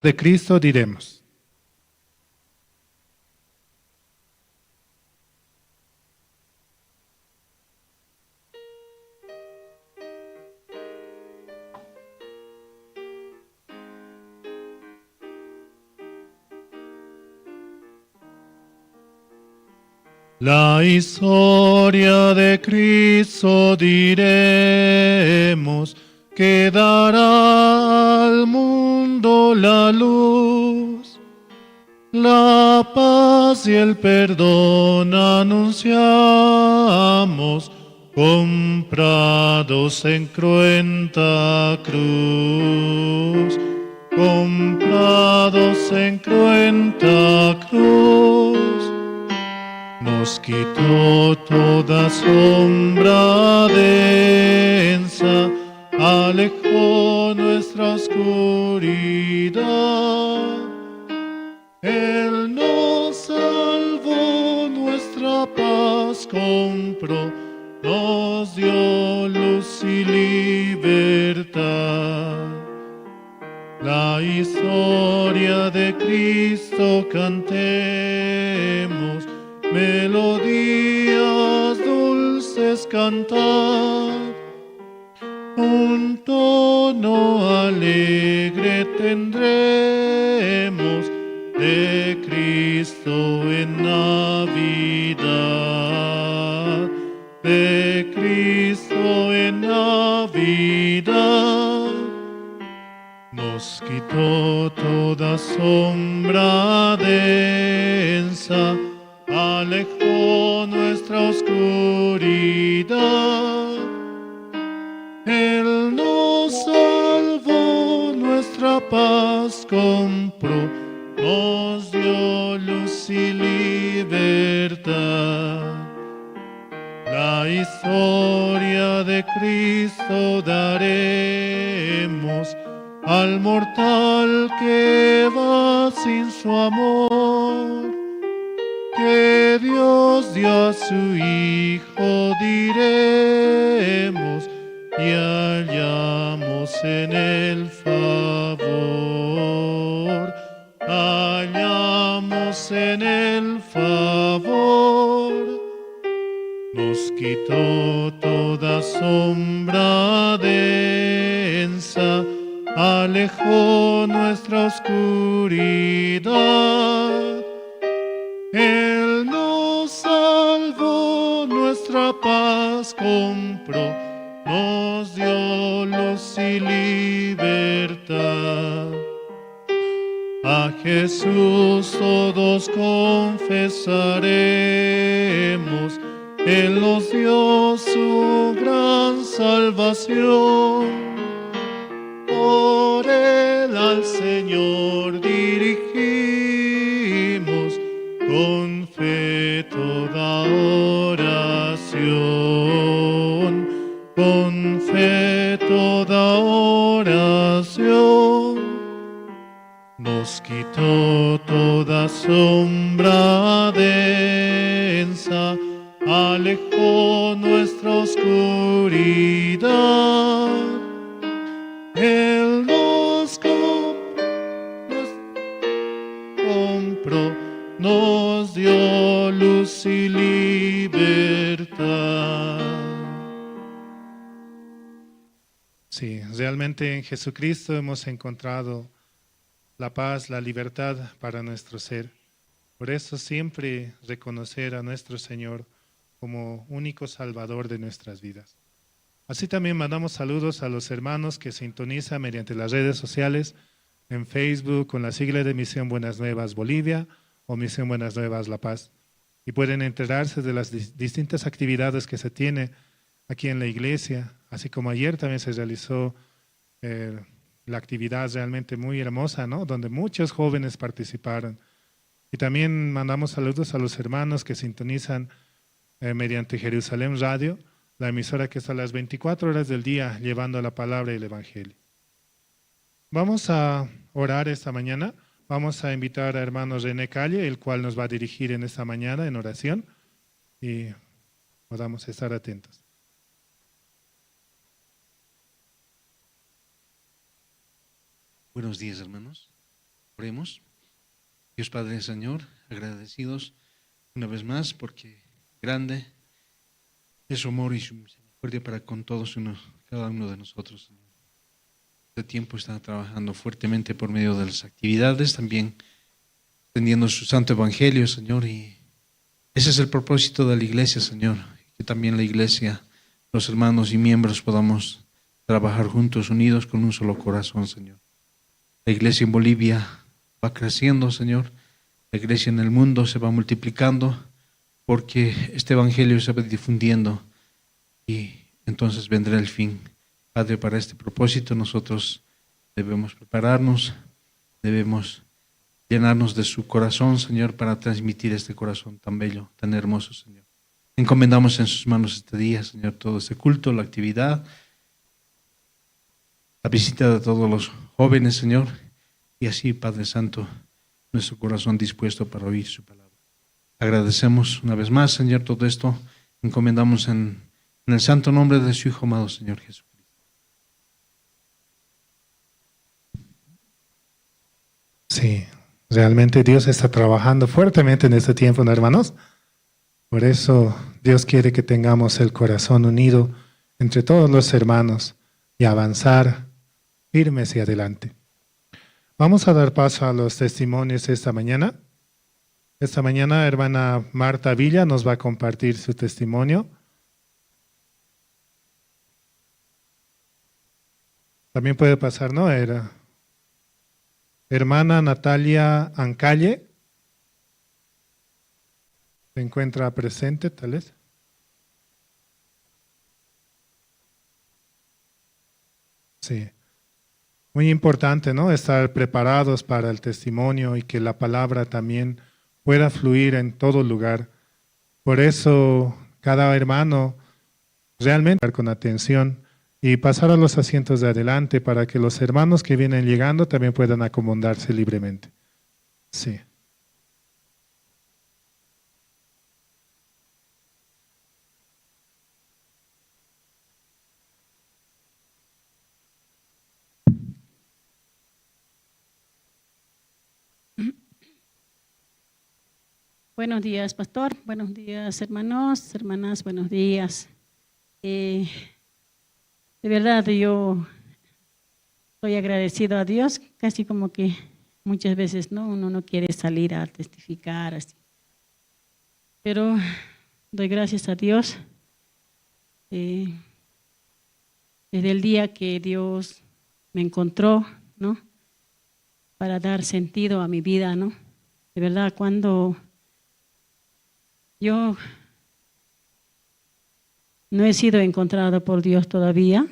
De Cristo diremos: la historia de Cristo diremos, que dará al mundo la luz, la paz y el perdón anunciamos, comprados en cruenta cruz, comprados en cruenta cruz. Nos quitó toda sombra densa, alejó nuestra oscuridad. Él nos salvó, nuestra paz compró, nos dio luz y libertad. La historia de Cristo cantemos, melodías dulces cantar, un tono alegre tendremos de Cristo en Navidad, de Cristo en Navidad. Nos quitó toda sombra densa, alejó nuestra oscuridad. Él nos salvó, nuestra paz compró, nos dio luz y libertad. La historia de Cristo daremos al mortal que va sin su amor, que Dios dio a su Hijo diremos, y hallamos en él favor. Hallamos en él favor. Nos quitó toda sombra densa, alejó nuestra oscuridad. Él nos salvó, nuestra paz compró, nos dio luz y libertad. A Jesús todos confesaremos, Él nos dio su gran salvación. Por Él al Señor dirigimos con fe toda oración, con fe toda oración. Nos quitó toda sombra densa, alejó nuestra oscuridad. Él nos compró, nos dio luz y libertad. Sí, realmente en Jesucristo hemos encontrado la paz, la libertad para nuestro ser. Por eso siempre reconocer a nuestro Señor como único Salvador de nuestras vidas. Así también mandamos saludos a los hermanos que sintonizan mediante las redes sociales, en Facebook con la sigla de Misión Buenas Nuevas Bolivia o Misión Buenas Nuevas La Paz. Y pueden enterarse de las distintas actividades que se tiene aquí en la iglesia, así como ayer también se realizó la actividad realmente muy hermosa, ¿no? Donde muchos jóvenes participaron. Y también mandamos saludos a los hermanos que sintonizan mediante Jerusalén Radio, la emisora que está a las 24 horas del día llevando la palabra y el evangelio. Vamos a orar esta mañana. Vamos a invitar a hermano René Calle, el cual nos va a dirigir en esta mañana en oración y podamos estar atentos. Buenos días, hermanos. Oremos. Dios Padre Señor, agradecidos una vez más porque grande es su amor y su misericordia para con todos cada uno de nosotros, Señor. Este tiempo está trabajando fuertemente por medio de las actividades, también extendiendo su santo evangelio, Señor, y ese es el propósito de la iglesia, Señor, que también la iglesia, los hermanos y miembros podamos trabajar juntos, unidos con un solo corazón, Señor. La iglesia en Bolivia va creciendo, Señor. La iglesia en el mundo se va multiplicando porque este evangelio se va difundiendo y entonces vendrá el fin. Padre, para este propósito nosotros debemos prepararnos, debemos llenarnos de su corazón, Señor, para transmitir este corazón tan bello, tan hermoso, Señor. Encomendamos en sus manos este día, Señor, todo este culto, la actividad, la visita de todos los jóvenes, Señor, y así, Padre Santo, nuestro corazón dispuesto para oír su palabra. Agradecemos una vez más, Señor, todo esto, encomendamos en el santo nombre de su Hijo amado, Señor Jesucristo. Sí, realmente Dios está trabajando fuertemente en este tiempo, ¿no, hermanos? Por eso Dios quiere que tengamos el corazón unido entre todos los hermanos y avanzar firmes y adelante. Vamos a dar paso a los testimonios esta mañana. Esta mañana, hermana Marta Villa nos va a compartir su testimonio. También puede pasar, ¿no? Hermana Natalia Ancalle. ¿Se encuentra presente, tal vez? Sí. Muy importante, ¿no? Estar preparados para el testimonio y que la palabra también pueda fluir en todo lugar. Por eso, cada hermano realmente con atención y pasar a los asientos de adelante para que los hermanos que vienen llegando también puedan acomodarse libremente. Sí. Buenos días, pastor. Buenos días, hermanos, hermanas. Buenos días. De verdad, yo estoy agradecido a Dios, casi como que muchas veces uno no quiere salir a testificar así. Pero doy gracias a Dios desde el día que Dios me encontró, ¿no? Para dar sentido a mi vida, ¿no? De verdad, cuando yo no he sido encontrado por Dios todavía,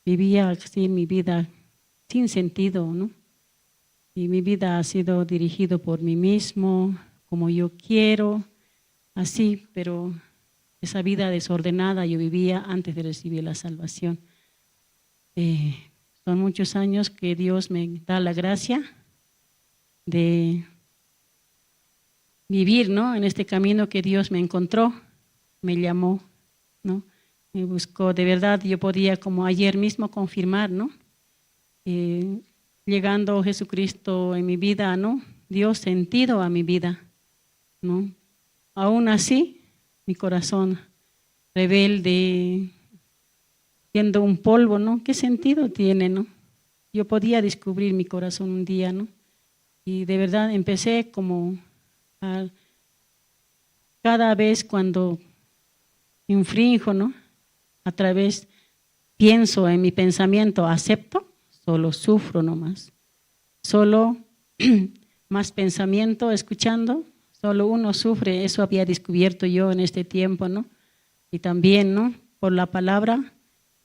vivía así mi vida sin sentido, ¿no? Y mi vida ha sido dirigido por mí mismo, como yo quiero, así, pero esa vida desordenada yo vivía antes de recibir la salvación. Son muchos años que Dios me da la gracia de vivir, ¿no? En este camino que Dios me encontró, me llamó, ¿no? Me buscó. De verdad, yo podía, como ayer mismo, confirmar, ¿no? Llegando Jesucristo en mi vida, ¿no? Dio sentido a mi vida, ¿no? Aún así, mi corazón rebelde, siendo un polvo, ¿no? ¿Qué sentido tiene, no? Yo podía descubrir mi corazón un día, ¿no? Y de verdad empecé como cada vez cuando infrinjo, ¿no? A través, pienso en mi pensamiento, acepto, solo sufro nomás. Solo más pensamiento, escuchando, solo uno sufre. Eso había descubierto yo en este tiempo, ¿no? Y también, ¿no? Por la palabra,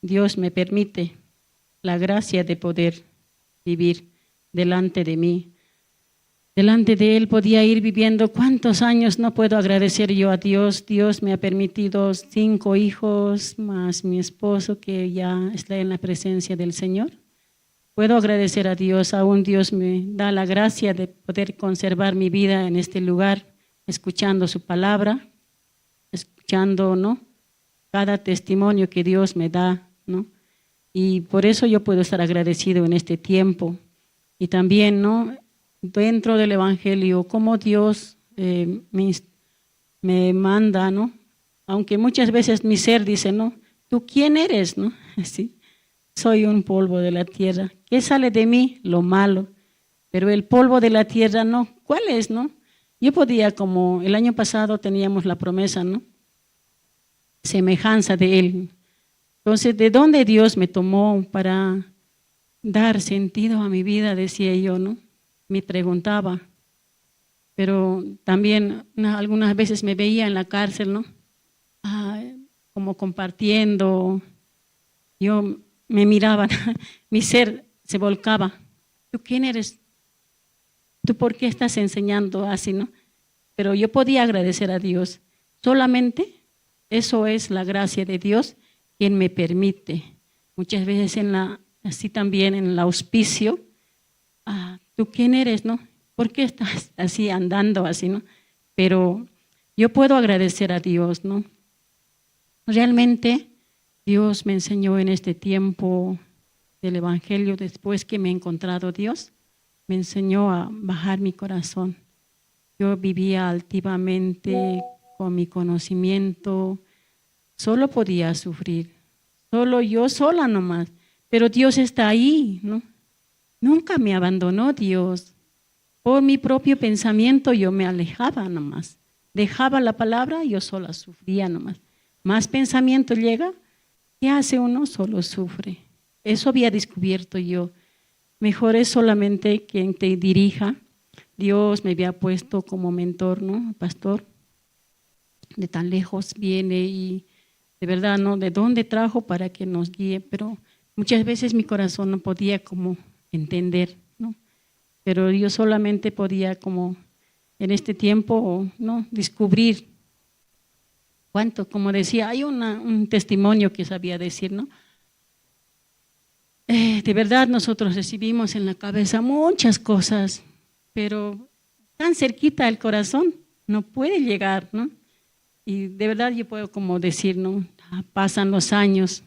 Dios me permite la gracia de poder vivir delante de mí. Delante de Él podía ir viviendo. ¿Cuántos años no puedo agradecer yo a Dios? Dios me ha permitido 5 hijos, más mi esposo que ya está en la presencia del Señor. Puedo agradecer a Dios, aún Dios me da la gracia de poder conservar mi vida en este lugar, escuchando su palabra, escuchando, ¿no? Cada testimonio que Dios me da, ¿no? Y por eso yo puedo estar agradecido en este tiempo. Y también, ¿no? Dentro del Evangelio, cómo Dios me manda, ¿no? Aunque muchas veces mi ser dice, ¿no? ¿Tú quién eres, no? Sí. Soy un polvo de la tierra. ¿Qué sale de mí? Lo malo. Pero el polvo de la tierra, no. ¿Cuál es, no? Yo podía, como el año pasado teníamos la promesa, ¿no? Semejanza de Él. Entonces, ¿de dónde Dios me tomó para dar sentido a mi vida? Decía yo, ¿no? Me preguntaba. Pero también algunas veces me veía en la cárcel, ¿no? Como compartiendo. Yo me miraba, mi ser se volcaba. ¿Tú quién eres? ¿Tú por qué estás enseñando así, no? Pero yo podía agradecer a Dios. Solamente eso es la gracia de Dios quien me permite. Muchas veces así también en el auspicio. ¿Tú quién eres, no? ¿Por qué estás así andando así, no? Pero yo puedo agradecer a Dios, ¿no? Realmente Dios me enseñó en este tiempo del Evangelio, después que me he encontrado Dios, me enseñó a bajar mi corazón. Yo vivía altivamente con mi conocimiento, solo podía sufrir, solo yo sola nomás, pero Dios está ahí, ¿no? Nunca me abandonó Dios. Por mi propio pensamiento yo me alejaba nomás, dejaba la palabra y yo sola sufría nomás. Más pensamiento llega, ¿qué hace uno? Solo sufre. Eso había descubierto yo. Mejor es solamente quien te dirija. Dios me había puesto como mentor, ¿no? Pastor, de tan lejos viene y de verdad, ¿no? ¿De dónde trajo para que nos guíe? Pero muchas veces mi corazón no podía como entender, ¿no? Pero yo solamente podía como en este tiempo, ¿no? Descubrir cuánto, como decía, hay un testimonio que sabía decir, ¿no? De verdad nosotros recibimos en la cabeza muchas cosas, pero tan cerquita al corazón no puede llegar, ¿no? Y de verdad yo puedo como decir, ¿no? Pasan los años,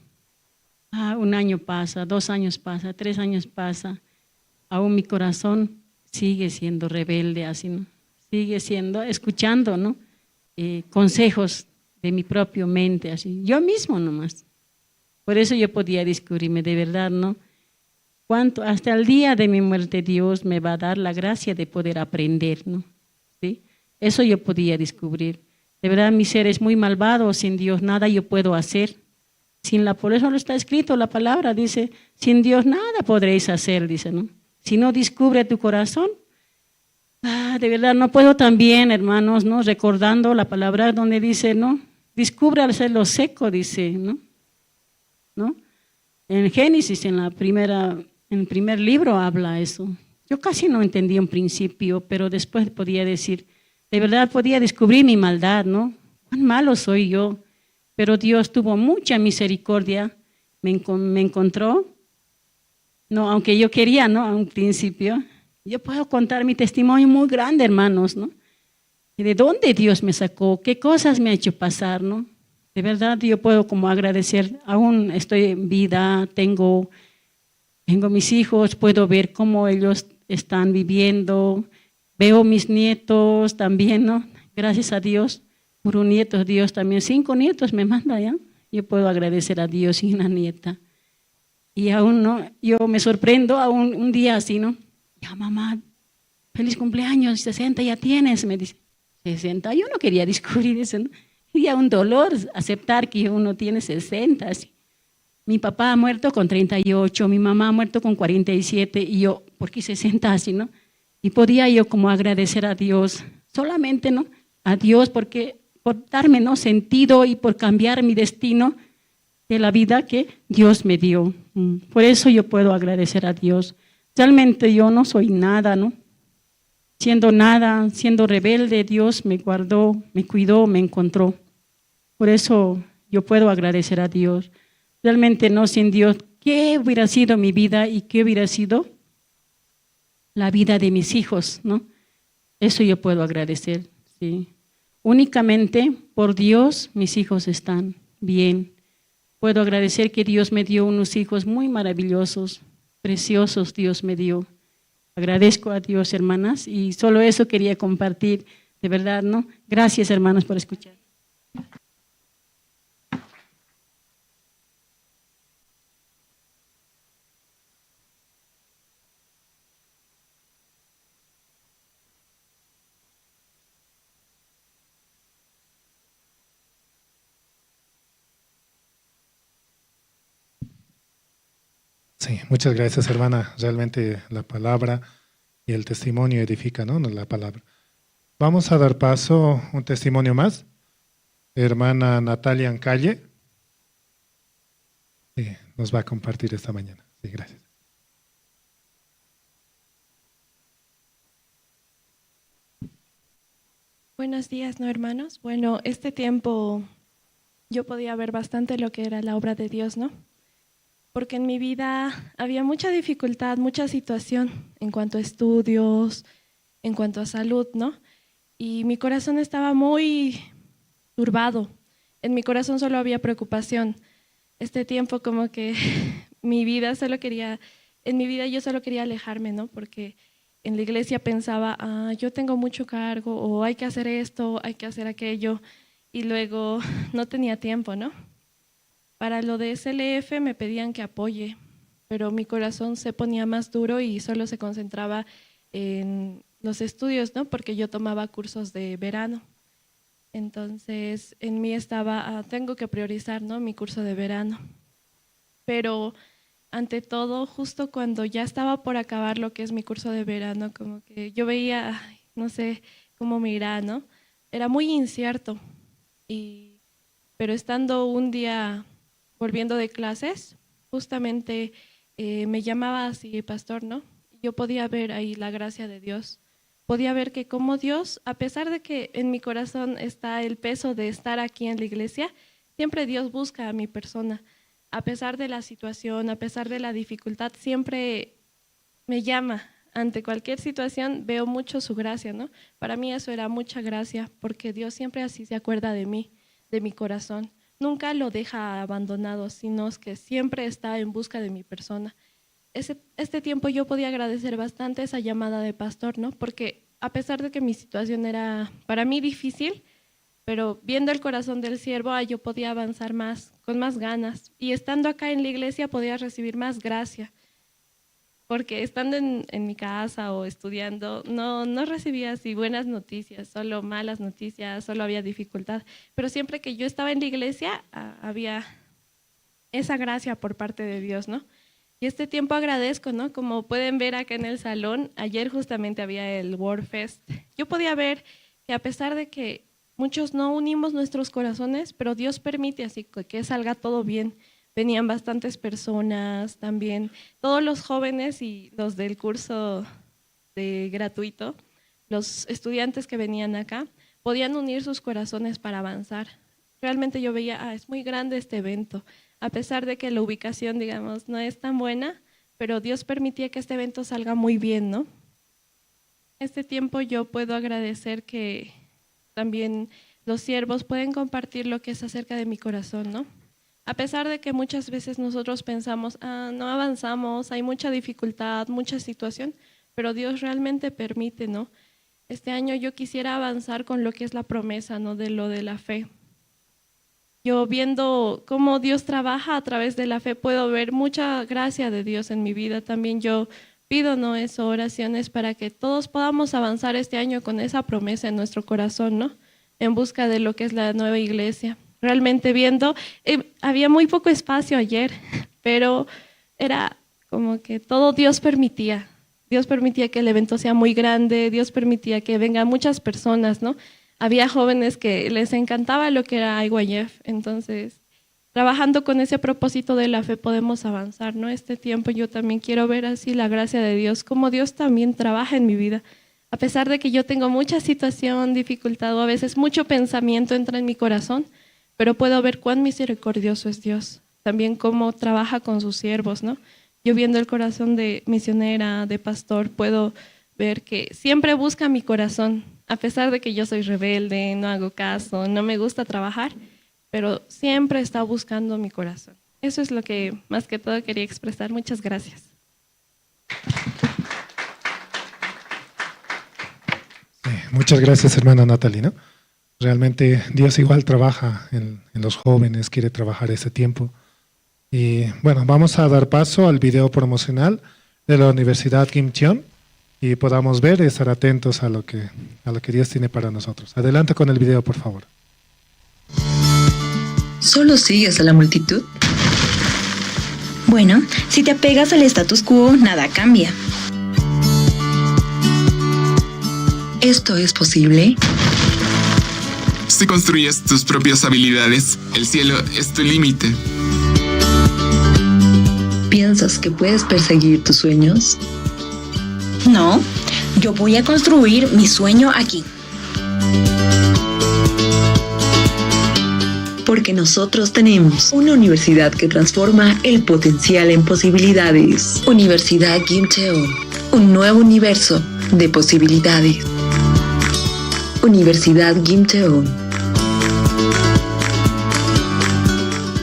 1 año pasa, 2 años pasa, 3 años pasa, aún mi corazón sigue siendo rebelde así, ¿no? sigue siendo, escuchando, ¿no? Consejos de mi propia mente, así, yo mismo nomás. Por eso yo podía descubrirme de verdad, ¿no? Cuánto, hasta el día de mi muerte Dios me va a dar la gracia de poder aprender, ¿no? ¿Sí? Eso yo podía descubrir. De verdad mi ser es muy malvado, sin Dios nada yo puedo hacer. Por eso lo está escrito, la palabra dice, sin Dios nada podréis hacer, dice, ¿no? Si no descubre tu corazón, de verdad no puedo también, hermanos, ¿no? Recordando la palabra donde dice, ¿no? Descubre al ser lo seco, dice, ¿no? ¿No? En Génesis, en el primer libro habla eso. Yo casi no entendí en principio, pero después podía decir, de verdad podía descubrir mi maldad, ¿no? Cuán malo soy yo. Pero Dios tuvo mucha misericordia, me encontró, no, aunque yo quería, ¿no? A un principio, yo puedo contar mi testimonio muy grande, hermanos, ¿no? Y de dónde Dios me sacó, qué cosas me ha hecho pasar, ¿no? De verdad yo puedo como agradecer, aún estoy en vida, tengo mis hijos, puedo ver cómo ellos están viviendo, veo mis nietos también, ¿no? Gracias a Dios. Por un nieto, Dios también, 5 nietos me manda ya. Yo puedo agradecer a Dios y una nieta. Y aún no, yo me sorprendo aún un día así, ¿no? Ya mamá, feliz cumpleaños, 60 ya tienes, me dice. 60, yo no quería descubrir eso, ¿no? Y ya un dolor aceptar que uno tiene 60, así. Mi papá ha muerto con 38, mi mamá ha muerto con 47 y yo, ¿por qué 60 así, no? Y podía yo como agradecer a Dios, solamente, ¿no? A Dios porque por darme, ¿no? Sentido y por cambiar mi destino de la vida que Dios me dio. Por eso yo puedo agradecer a Dios. Realmente yo no soy nada, ¿no? Siendo rebelde, Dios me guardó, me cuidó, me encontró. Por eso yo puedo agradecer a Dios. Realmente no, sin Dios, ¿qué hubiera sido mi vida y qué hubiera sido la vida de mis hijos, ¿no? Eso yo puedo agradecer, sí. Únicamente por Dios mis hijos están bien. Puedo agradecer que Dios me dio unos hijos muy maravillosos, preciosos Dios me dio. Agradezco a Dios, hermanas, y solo eso quería compartir, de verdad, ¿no? Gracias, hermanos, por escuchar. Sí, muchas gracias, hermana. Realmente la palabra y el testimonio edifica, ¿no? No la palabra. Vamos a dar paso a un testimonio más. Hermana Natalia Ancalle. Sí, nos va a compartir esta mañana. Sí, gracias. Buenos días, ¿no, hermanos? Bueno, este tiempo yo podía ver bastante lo que era la obra de Dios, ¿no? Porque en mi vida había mucha dificultad, mucha situación en cuanto a estudios, en cuanto a salud, ¿no? Y mi corazón estaba muy turbado. En mi corazón solo había preocupación. Este tiempo como que en mi vida yo solo quería alejarme, ¿no? Porque en la iglesia pensaba, yo tengo mucho cargo, o hay que hacer esto, hay que hacer aquello, y luego no tenía tiempo, ¿no? Para lo de SLF me pedían que apoye, pero mi corazón se ponía más duro y solo se concentraba en los estudios, ¿no? Porque yo tomaba cursos de verano. Entonces, en mí estaba, tengo que priorizar, ¿no? Mi curso de verano. Pero ante todo, justo cuando ya estaba por acabar lo que es mi curso de verano, como que yo veía, no sé cómo me irá, ¿no? Era muy incierto. Pero estando un día volviendo de clases, justamente me llamaba así pastor, ¿no? Yo podía ver ahí la gracia de Dios. Podía ver que como Dios, a pesar de que en mi corazón está el peso de estar aquí en la iglesia, siempre Dios busca a mi persona. A pesar de la situación, a pesar de la dificultad, siempre me llama. Ante cualquier situación veo mucho su gracia, ¿no? Para mí eso era mucha gracia, porque Dios siempre así se acuerda de mí, de mi corazón. Nunca lo deja abandonado, sino que siempre está en busca de mi persona. Este tiempo yo podía agradecer bastante esa llamada de pastor, ¿no? Porque a pesar de que mi situación era para mí difícil, pero viendo el corazón del siervo, yo podía avanzar más, con más ganas. Y estando acá en la iglesia podía recibir más gracia. Porque estando en mi casa o estudiando, no recibía así buenas noticias, solo malas noticias, solo había dificultad. Pero siempre que yo estaba en la iglesia, había esa gracia por parte de Dios, ¿no? Y este tiempo agradezco, ¿no? Como pueden ver acá en el salón, ayer justamente había el World Fest. Yo podía ver que a pesar de que muchos no unimos nuestros corazones, pero Dios permite así que salga todo bien. Venían bastantes personas también, todos los jóvenes y los del curso de gratuito, los estudiantes que venían acá, podían unir sus corazones para avanzar. Realmente yo veía, es muy grande este evento, a pesar de que la ubicación, digamos, no es tan buena, pero Dios permitía que este evento salga muy bien, ¿no? Este tiempo yo puedo agradecer que también los siervos pueden compartir lo que es acerca de mi corazón, ¿no? A pesar de que muchas veces nosotros pensamos, no avanzamos, hay mucha dificultad, mucha situación, pero Dios realmente permite, ¿no? Este año yo quisiera avanzar con lo que es la promesa, ¿no? De lo de la fe. Yo viendo cómo Dios trabaja a través de la fe, puedo ver mucha gracia de Dios en mi vida. También yo pido, ¿no? Eso, oraciones para que todos podamos avanzar este año con esa promesa en nuestro corazón, ¿no? En busca de lo que es la nueva iglesia. Realmente viendo, había muy poco espacio ayer, pero era como que todo Dios permitía. Dios permitía que el evento sea muy grande, Dios permitía que vengan muchas personas, ¿no? Había jóvenes que les encantaba lo que era IYF, entonces trabajando con ese propósito de la fe podemos avanzar, ¿no? Este tiempo yo también quiero ver así la gracia de Dios, cómo Dios también trabaja en mi vida. A pesar de que yo tengo mucha situación, dificultad o a veces mucho pensamiento entra en mi corazón, pero puedo ver cuán misericordioso es Dios, también cómo trabaja con sus siervos, ¿no? Yo viendo el corazón de misionera, de pastor, puedo ver que siempre busca mi corazón, a pesar de que yo soy rebelde, no hago caso, no me gusta trabajar, pero siempre está buscando mi corazón. Eso es lo que más que todo quería expresar. Muchas gracias. Muchas gracias, hermana Natalie, ¿no? Realmente Dios igual trabaja en los jóvenes, quiere trabajar ese tiempo. Y bueno, vamos a dar paso al video promocional de la Universidad Kim Cheon y podamos ver y estar atentos a lo que Dios tiene para nosotros. Adelante con el video, por favor. ¿Solo sigues a la multitud? Bueno, si te apegas al status quo, nada cambia. ¿Esto es posible? Si construyes tus propias habilidades, el cielo es tu límite. ¿Piensas que puedes perseguir tus sueños? No, yo voy a construir mi sueño aquí. Porque nosotros tenemos una universidad que transforma el potencial en posibilidades. Universidad Kim Cheon, un nuevo universo de posibilidades. Universidad Kim Cheon.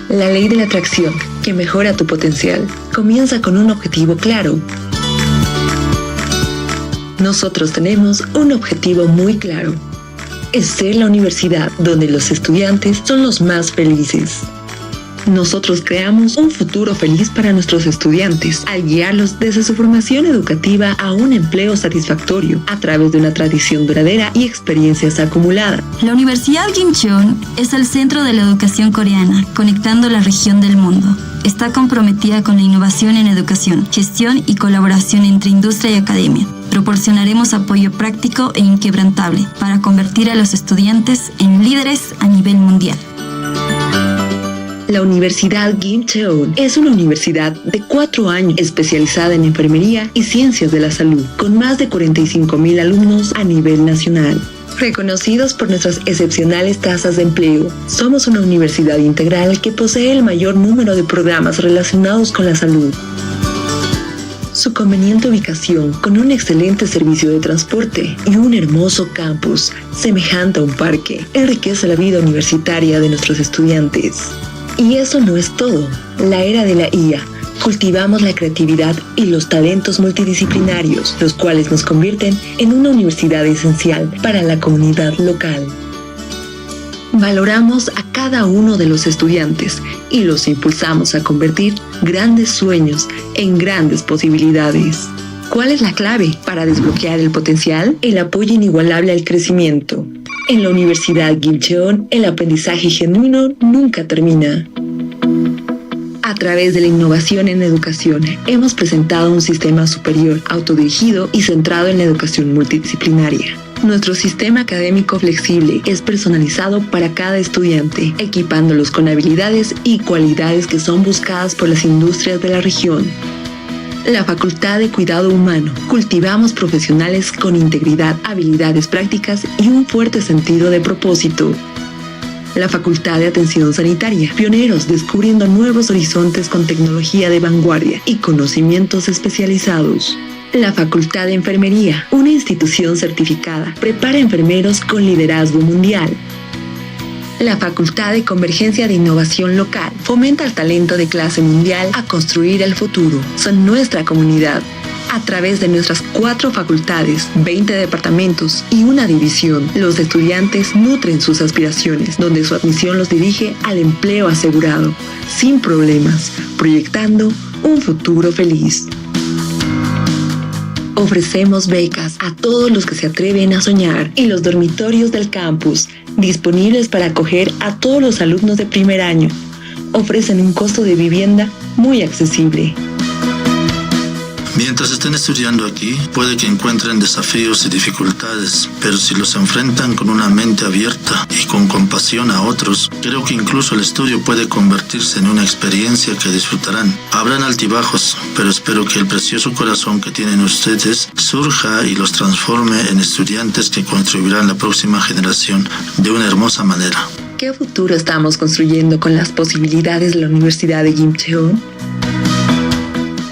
La ley de la atracción que mejora tu potencial comienza con un objetivo claro. Nosotros tenemos un objetivo muy claro. Es ser la universidad donde los estudiantes son los más felices. Nosotros creamos un futuro feliz para nuestros estudiantes al guiarlos desde su formación educativa a un empleo satisfactorio a través de una tradición duradera y experiencias acumuladas. La Universidad Kim Cheon es el centro de la educación coreana, conectando la región del mundo. Está comprometida con la innovación en educación, gestión y colaboración entre industria y academia. Proporcionaremos apoyo práctico e inquebrantable para convertir a los estudiantes en líderes a nivel mundial. La Universidad Kim Cheon es una universidad de 4 años especializada en enfermería y ciencias de la salud, con más de 45,000 alumnos a nivel nacional. Reconocidos por nuestras excepcionales tasas de empleo, somos una universidad integral que posee el mayor número de programas relacionados con la salud. Su conveniente ubicación, con un excelente servicio de transporte y un hermoso campus, semejante a un parque, enriquece la vida universitaria de nuestros estudiantes. Y eso no es todo. La era de la IA cultivamos la creatividad y los talentos multidisciplinarios, los cuales nos convierten en una universidad esencial para la comunidad local. Valoramos a cada uno de los estudiantes y los impulsamos a convertir grandes sueños en grandes posibilidades. ¿Cuál es la clave para desbloquear el potencial? El apoyo inigualable al crecimiento. En la Universidad Kim Cheon, el aprendizaje genuino nunca termina. A través de la innovación en educación, hemos presentado un sistema superior, autodirigido y centrado en la educación multidisciplinaria. Nuestro sistema académico flexible es personalizado para cada estudiante, equipándolos con habilidades y cualidades que son buscadas por las industrias de la región. La Facultad de Cuidado Humano. Cultivamos profesionales con integridad, habilidades prácticas y un fuerte sentido de propósito. La Facultad de Atención Sanitaria. Pioneros descubriendo nuevos horizontes con tecnología de vanguardia y conocimientos especializados. La Facultad de Enfermería, una institución certificada, prepara enfermeros con liderazgo mundial. La Facultad de Convergencia de Innovación Local fomenta el talento de clase mundial a construir el futuro. Son nuestra comunidad. A través de nuestras 4 facultades, 20 departamentos y una división, los estudiantes nutren sus aspiraciones, donde su admisión los dirige al empleo asegurado, sin problemas, proyectando un futuro feliz. Ofrecemos becas a todos los que se atreven a soñar y los dormitorios del campus, disponibles para acoger a todos los alumnos de primer año. Ofrecen un costo de vivienda muy accesible. Mientras estén estudiando aquí, puede que encuentren desafíos y dificultades, pero si los enfrentan con una mente abierta y con compasión a otros, creo que incluso el estudio puede convertirse en una experiencia que disfrutarán. Habrán altibajos, pero espero que el precioso corazón que tienen ustedes surja y los transforme en estudiantes que contribuirán a la próxima generación de una hermosa manera. ¿Qué futuro estamos construyendo con las posibilidades de la Universidad de Kim Cheon?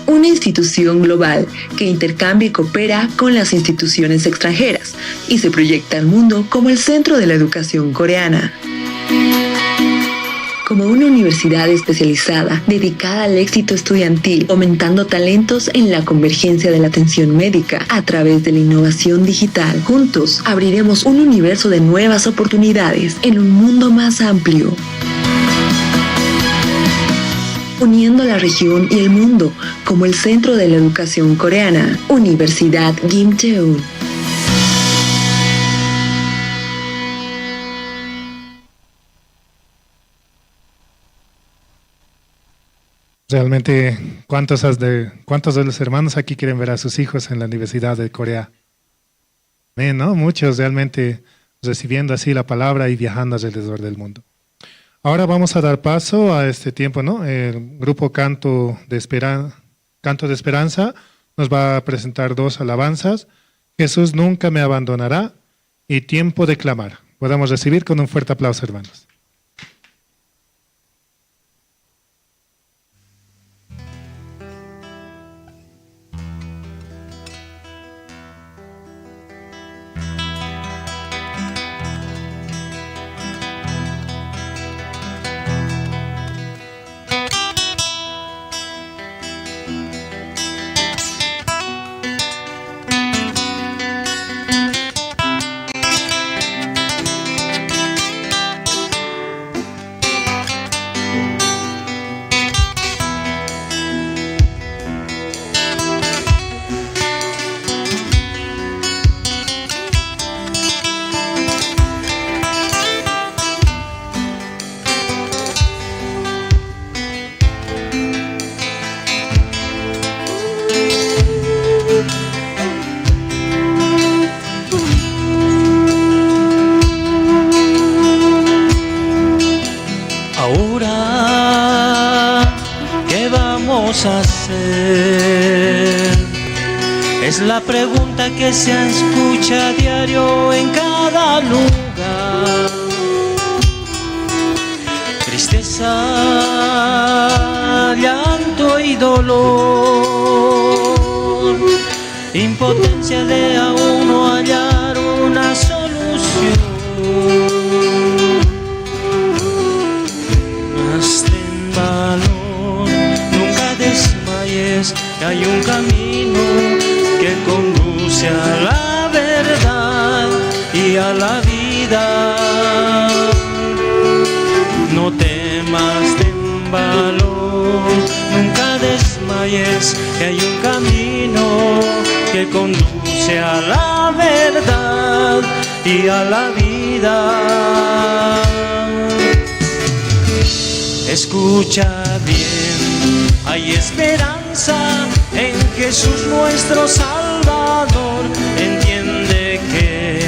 Una institución global que intercambia y coopera con las instituciones extranjeras y se proyecta al mundo como el centro de la educación coreana. Como una universidad especializada dedicada al éxito estudiantil, fomentando talentos en la convergencia de la atención médica a través de la innovación digital. Juntos abriremos un universo de nuevas oportunidades en un mundo más amplio, uniendo la región y el mundo como el centro de la educación coreana. Universidad Kim Cheon. Realmente, ¿cuántos de los hermanos aquí quieren ver a sus hijos en la Universidad de Corea? ¿No? Muchos realmente recibiendo así la palabra y viajando alrededor del mundo. Ahora vamos a dar paso a este tiempo, ¿no? El grupo Canto de Esperanza nos va a presentar 2 alabanzas. Jesús nunca me abandonará y Tiempo de clamar. Podamos recibir con un fuerte aplauso, hermanos. Hacer? Es la pregunta que se escucha a diario en cada lugar. Tristeza, llanto y dolor, impotencia de aún no hallar una solución. Mas ten valor, nunca desmayes. que hay un camino que conduce a la verdad y a la vida. No temas, ten valor, nunca desmayes, que hay un camino que conduce a la verdad y a la vida. Escucha bien, hay esperanza en Jesús nuestro Salvador. Entiende que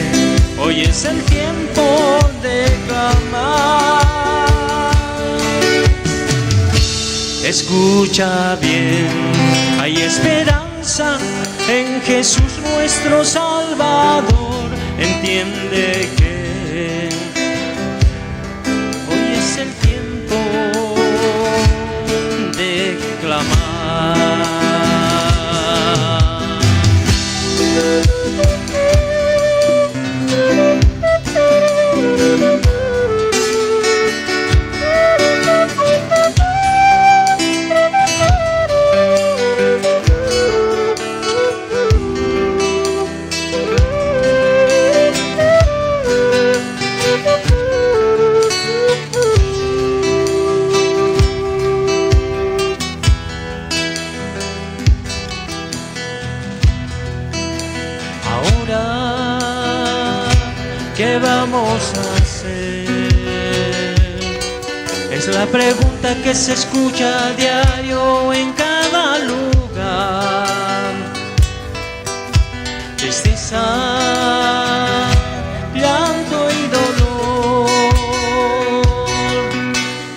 hoy es el tiempo de clamar. Escucha bien, hay esperanza en Jesús nuestro Salvador. Entiende que hoy es el tiempo de clamar. ¿Qué vamos a hacer? Es la pregunta que se escucha a diario en cada lugar. Tristeza, llanto y dolor,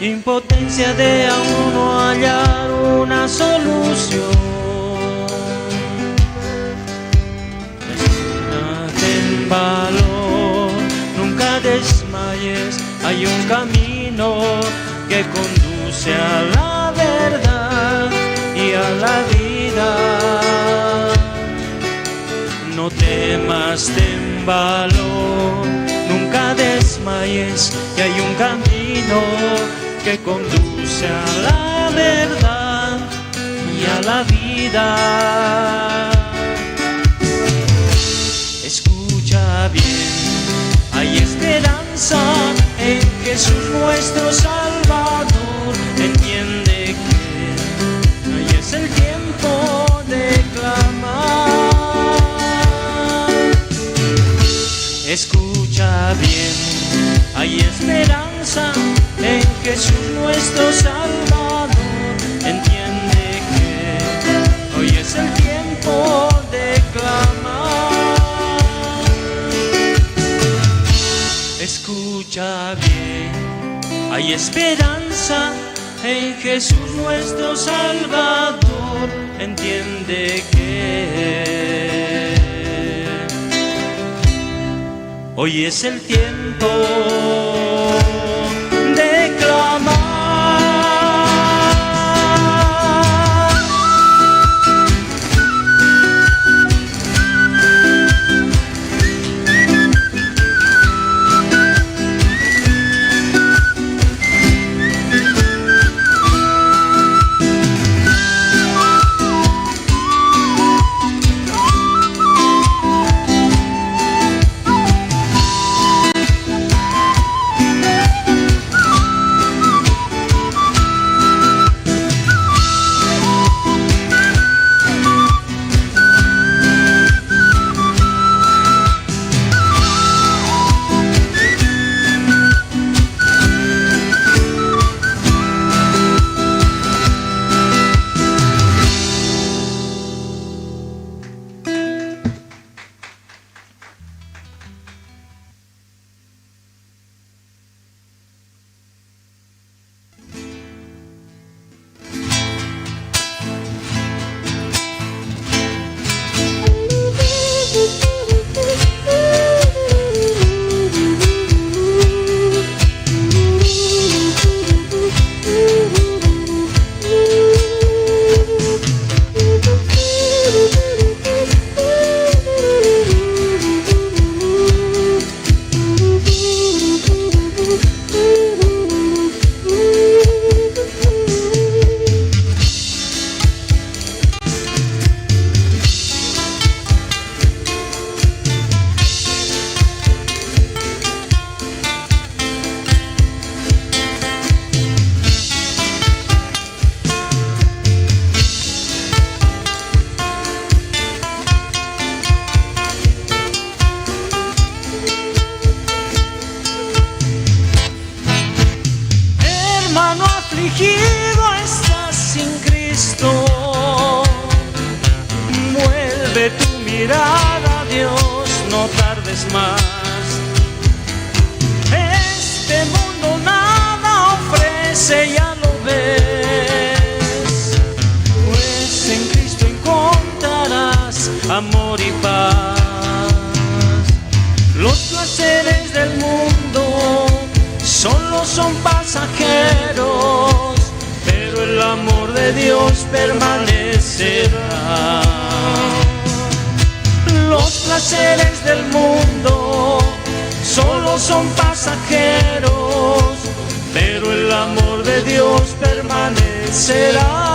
impotencia de aún no hallar una solución. Ten valor, nunca desmayes, hay un camino que conduce a la verdad y a la vida. No temas, ten valor, nunca desmayes, que hay un camino que conduce a la verdad y a la vida. Escucha bien, hay esperanza en Jesús nuestro Salvador. Entiende que hoy es el tiempo de clamar. Escucha bien, hay esperanza en Jesús nuestro Salvador. Entiende que hoy es el tiempo de clamar. Escucha bien, hay esperanza en Jesús nuestro Salvador. Entiende que hoy es el tiempo de clamar. tardes más. Este mundo nada ofrece, ya lo ves, pues en Cristo encontrarás amor y paz. Los placeres del mundo solo son pasajeros, pero el amor de Dios permanecerá. Los placeres del mundo solo son pasajeros, pero el amor de Dios permanecerá.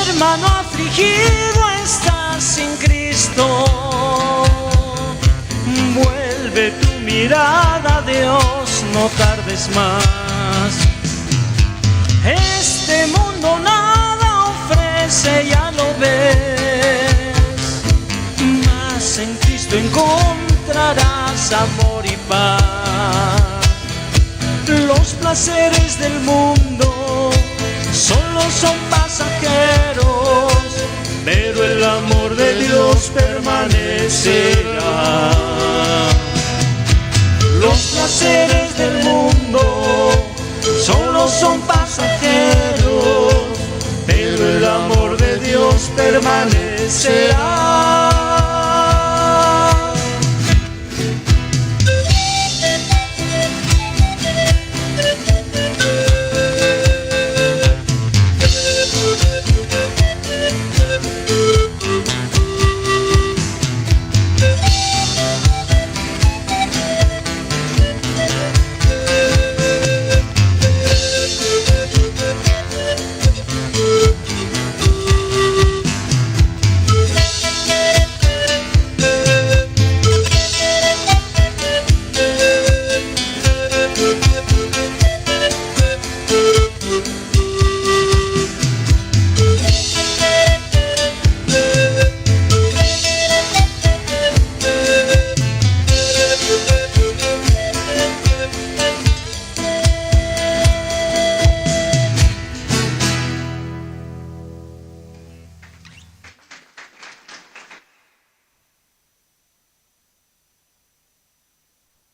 Hermano afligido, estás sin Cristo. Vuelve tu mirada a Dios, no tardes más. Este mundo nada ofrece, ya lo ves, mas en Cristo encontrarás amor y paz. Los placeres del mundo solo son pasajeros, pero el amor de Dios permanecerá. Los placeres del mundo solo son pasajeros, pero el amor de Dios permanecerá.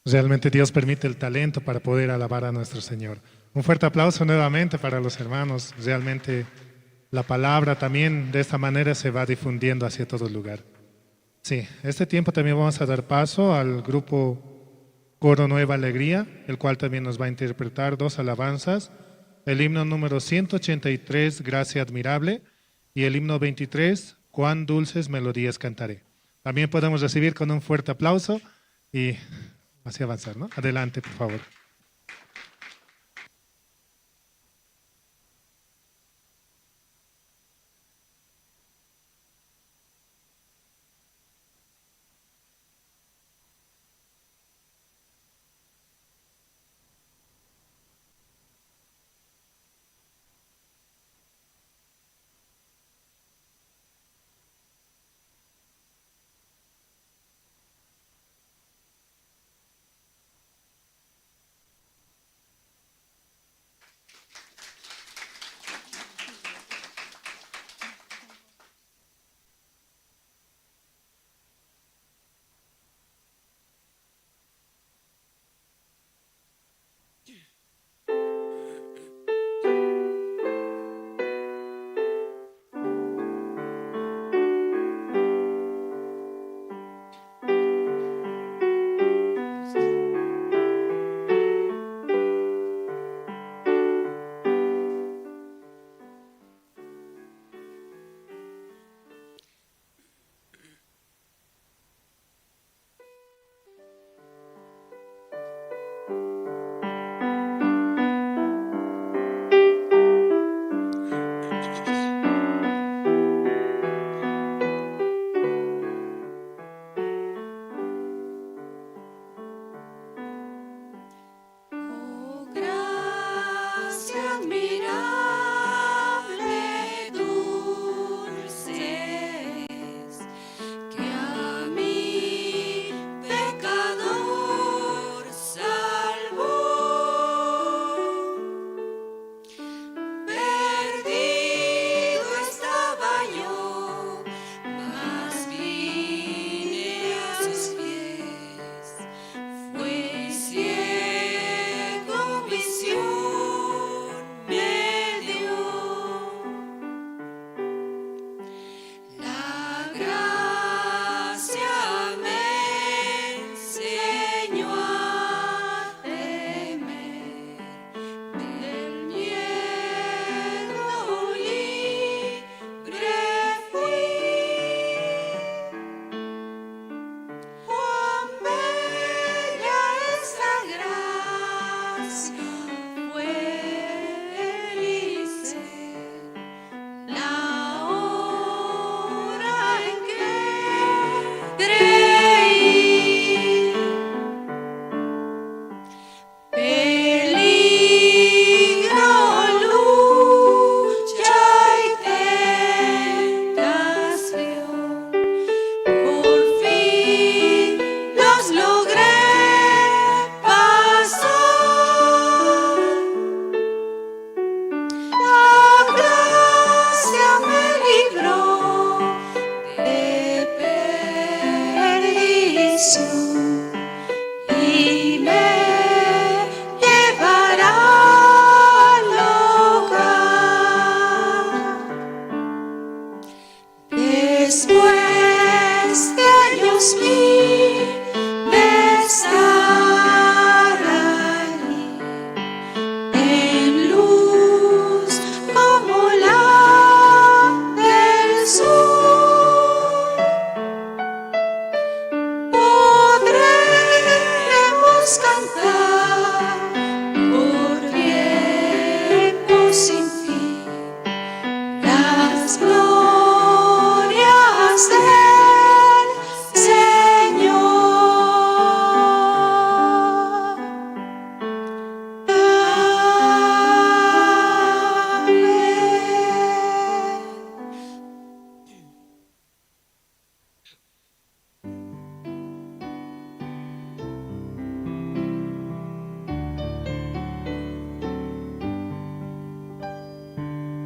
Realmente Dios permite el talento para poder alabar a nuestro Señor. Un fuerte aplauso nuevamente para los hermanos. Realmente la palabra también de esta manera se va difundiendo hacia todo lugar. Sí, este tiempo también vamos a dar paso al grupo Coro Nueva Alegría, el cual también nos va a interpretar 2 alabanzas. El himno número 183, Gracia Admirable, y el himno 23, Cuán dulces melodías cantaré. También podemos recibir con un fuerte aplauso y así avanzar, ¿no? Adelante, por favor.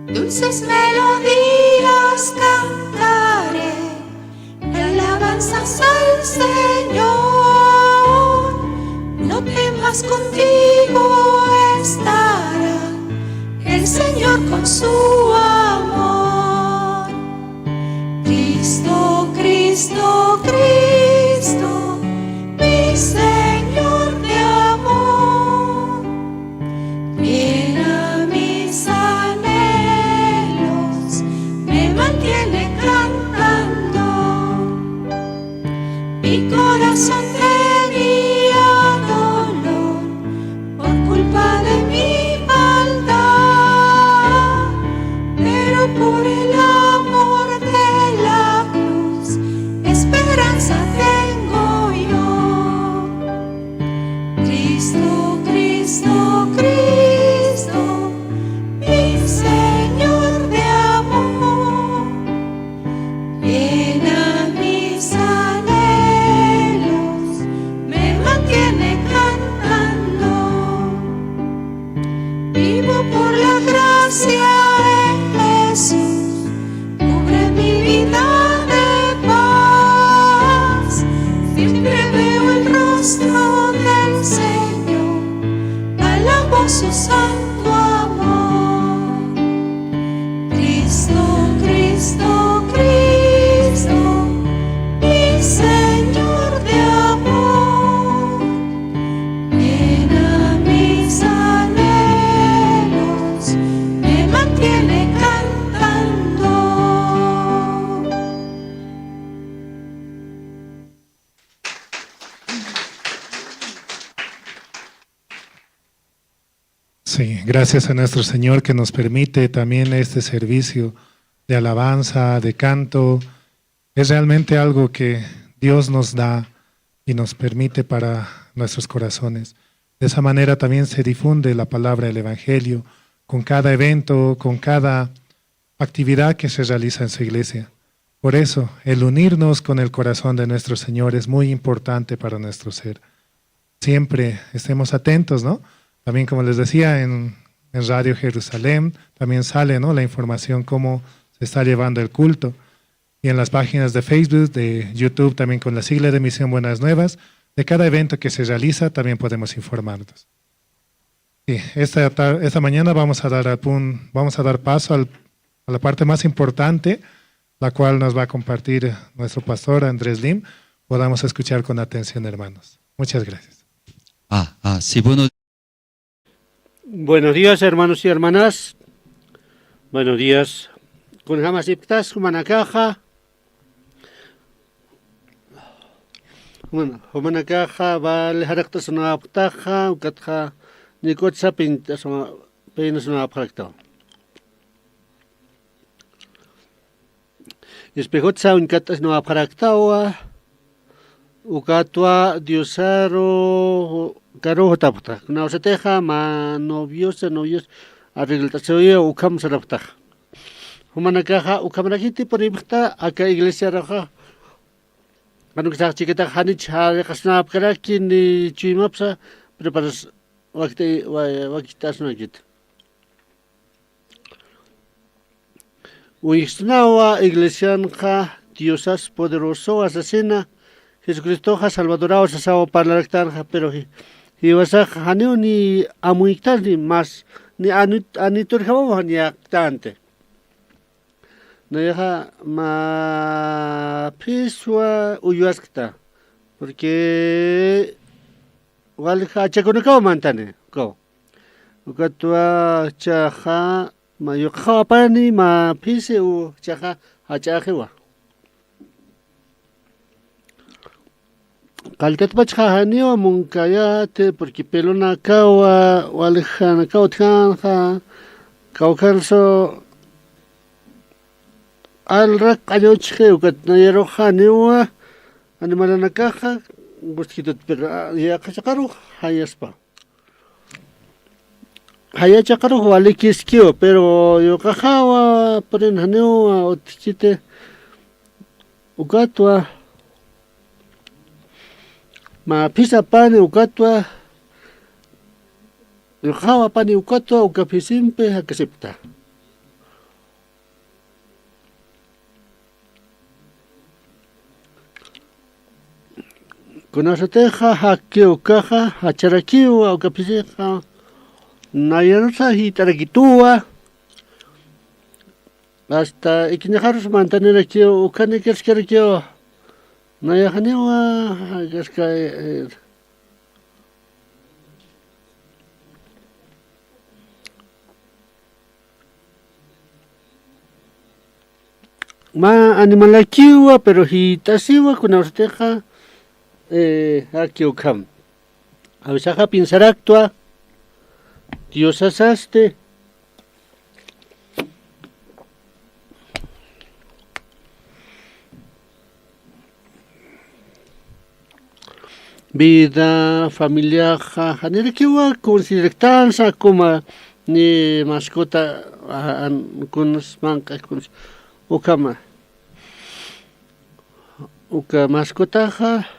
Dulces melodías cantaré, y alabanzas al Señor. No temas, contigo estará el Señor con su amor. Cristo, Cristo, Cristo, mi Señor de amor, llena mis anhelos, me mantiene cantando. Mi corazón tenía dolor por culpa de mi maldad, pero por el amor de la cruz, esperanza tengo yo. Cristo, Cristo, Cristo, mi Señor de amor, llena mis anhelos, me mantiene cantando. Vivo por la gracia en Jesús, cubre mi vida de paz. Siempre veo el rostro del Señor, alabo su santo amor. Cristo, Cristo, Cristo, mi Señor de amor, llena mis anhelos, me mantiene cantando. Sí, gracias a nuestro Señor que nos permite también este servicio de alabanza, de canto. Es realmente algo que Dios nos da y nos permite para nuestros corazones. De esa manera también se difunde la palabra del Evangelio, con cada evento, con cada actividad que se realiza en su iglesia. Por eso, el unirnos con el corazón de nuestro Señor es muy importante para nuestro ser. Siempre estemos atentos, ¿no? También, como les decía, en Radio Jerusalén también sale, ¿no?, la información cómo se está llevando el culto. Y en las páginas de Facebook, de YouTube, también con la sigla de Misión Buenas Nuevas, de cada evento que se realiza también podemos informarnos. Sí, esta mañana vamos a dar paso a la parte más importante, la cual nos va a compartir nuestro pastor Andrés Lim. Podamos escuchar con atención, hermanos. Muchas gracias. Sí, buenos días, hermanos y hermanas. Buenos días. Con jamás iptas, humanakaja. Humanakaja, vale, haraktas una aptaja, ukatja, nikotsa pintas, penas una aprakta. Espejotsa unkatas no apraktawa, ukatwa diosaro, caro tapta. No se teja, ma novios, arreglataseo, ukam sarapta. Humanakaja, ukamrakiti por ibta, acá iglesia raja. Cuando que está chiquita, hanich, hasnap, karakin, y chimapsa, preparas, wakitas no kit. Uixnawa, iglesianja, diosas poderoso, asesina, Jesucristo, salvadorao, sasao para la pero y vas a haneo ni amuictar ni más, ni aniturjabo ni actante. No deja ma pisua uyuaskta, porque walja chaconacao mantane, go. Ucatua chaja, ma yokapani, ma pise u chaja, hachajewa. Caltet pachajaniwa munkayate, porque pelona kawa, walja kautjanja, kaukanso. Al rak ayochhe ukat na yaroja niwa animalana caja gustito pero ya kachakaru hayaspa hayachakaru wale kiskio pero yo cajawa ponen haneo otchite ukatwa ma pisa pani ukatwa yo cajawa pani ukatwa ukapisimpe hakasipta. Con esa teja, hackeo caja, hacharaquio, o capiseja, nayarosa y taraquitua, hasta iquinajaros mantener aquí, o caneques que requio, nayajanewa, gasca. Ma animalaquiwa, pero hitasiwa, con esa teja. Aquí okam. A veces a pensar actua, Dios asaste. Vida, familia, janera que va consideranza como ni mascota con las mancas con okama. Oka mascota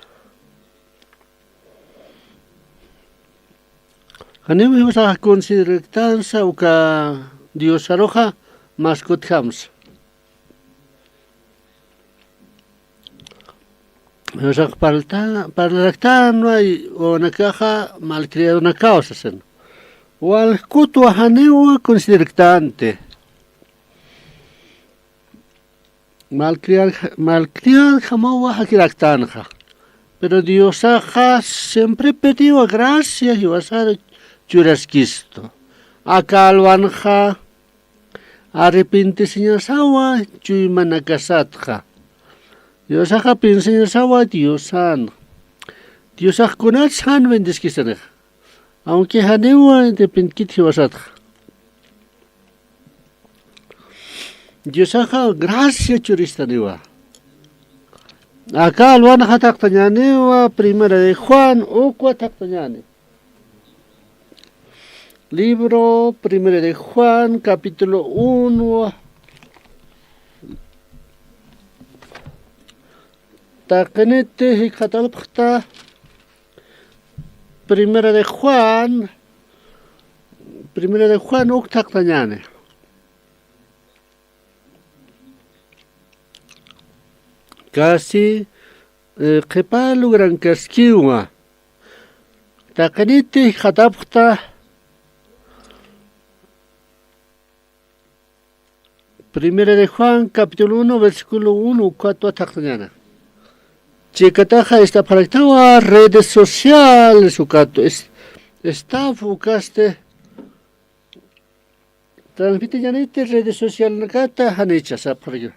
Hanemi vamos a considerar uka Dios aroja mascot hams. Vamos a para no hay una caja malcriada una causa sen. O al cuto haneo considerante. Malcriar jamawa hakiraktanja. Pero Dios aja siempre pidió gracias y vas a churasquisto. Akalwanja arrepentisinya sawa chuy manakasatja. Dios aja pinsinya sawa Diosan. Dios akunat san bendisquisanej. Aunque hanewa de pinquiti wasatja. Dios aja gracia churistaniwa. Akalwanja taktañanewa primera de Juan o taktañane. Libro primero de Juan, capítulo 1. Takenete hikatalpta. Primero de Juan. Primero de Juan uktaktañane. Casi kepalu gran kaskiwa. Takenete hikatalpta. Primera de Juan, capítulo 1, versículo 1, 4 taktañana. Chicataja está para redes sociales, su cato. Está fucaste. Transmite yanite redes sociales, nakata, hanicha, saparyo.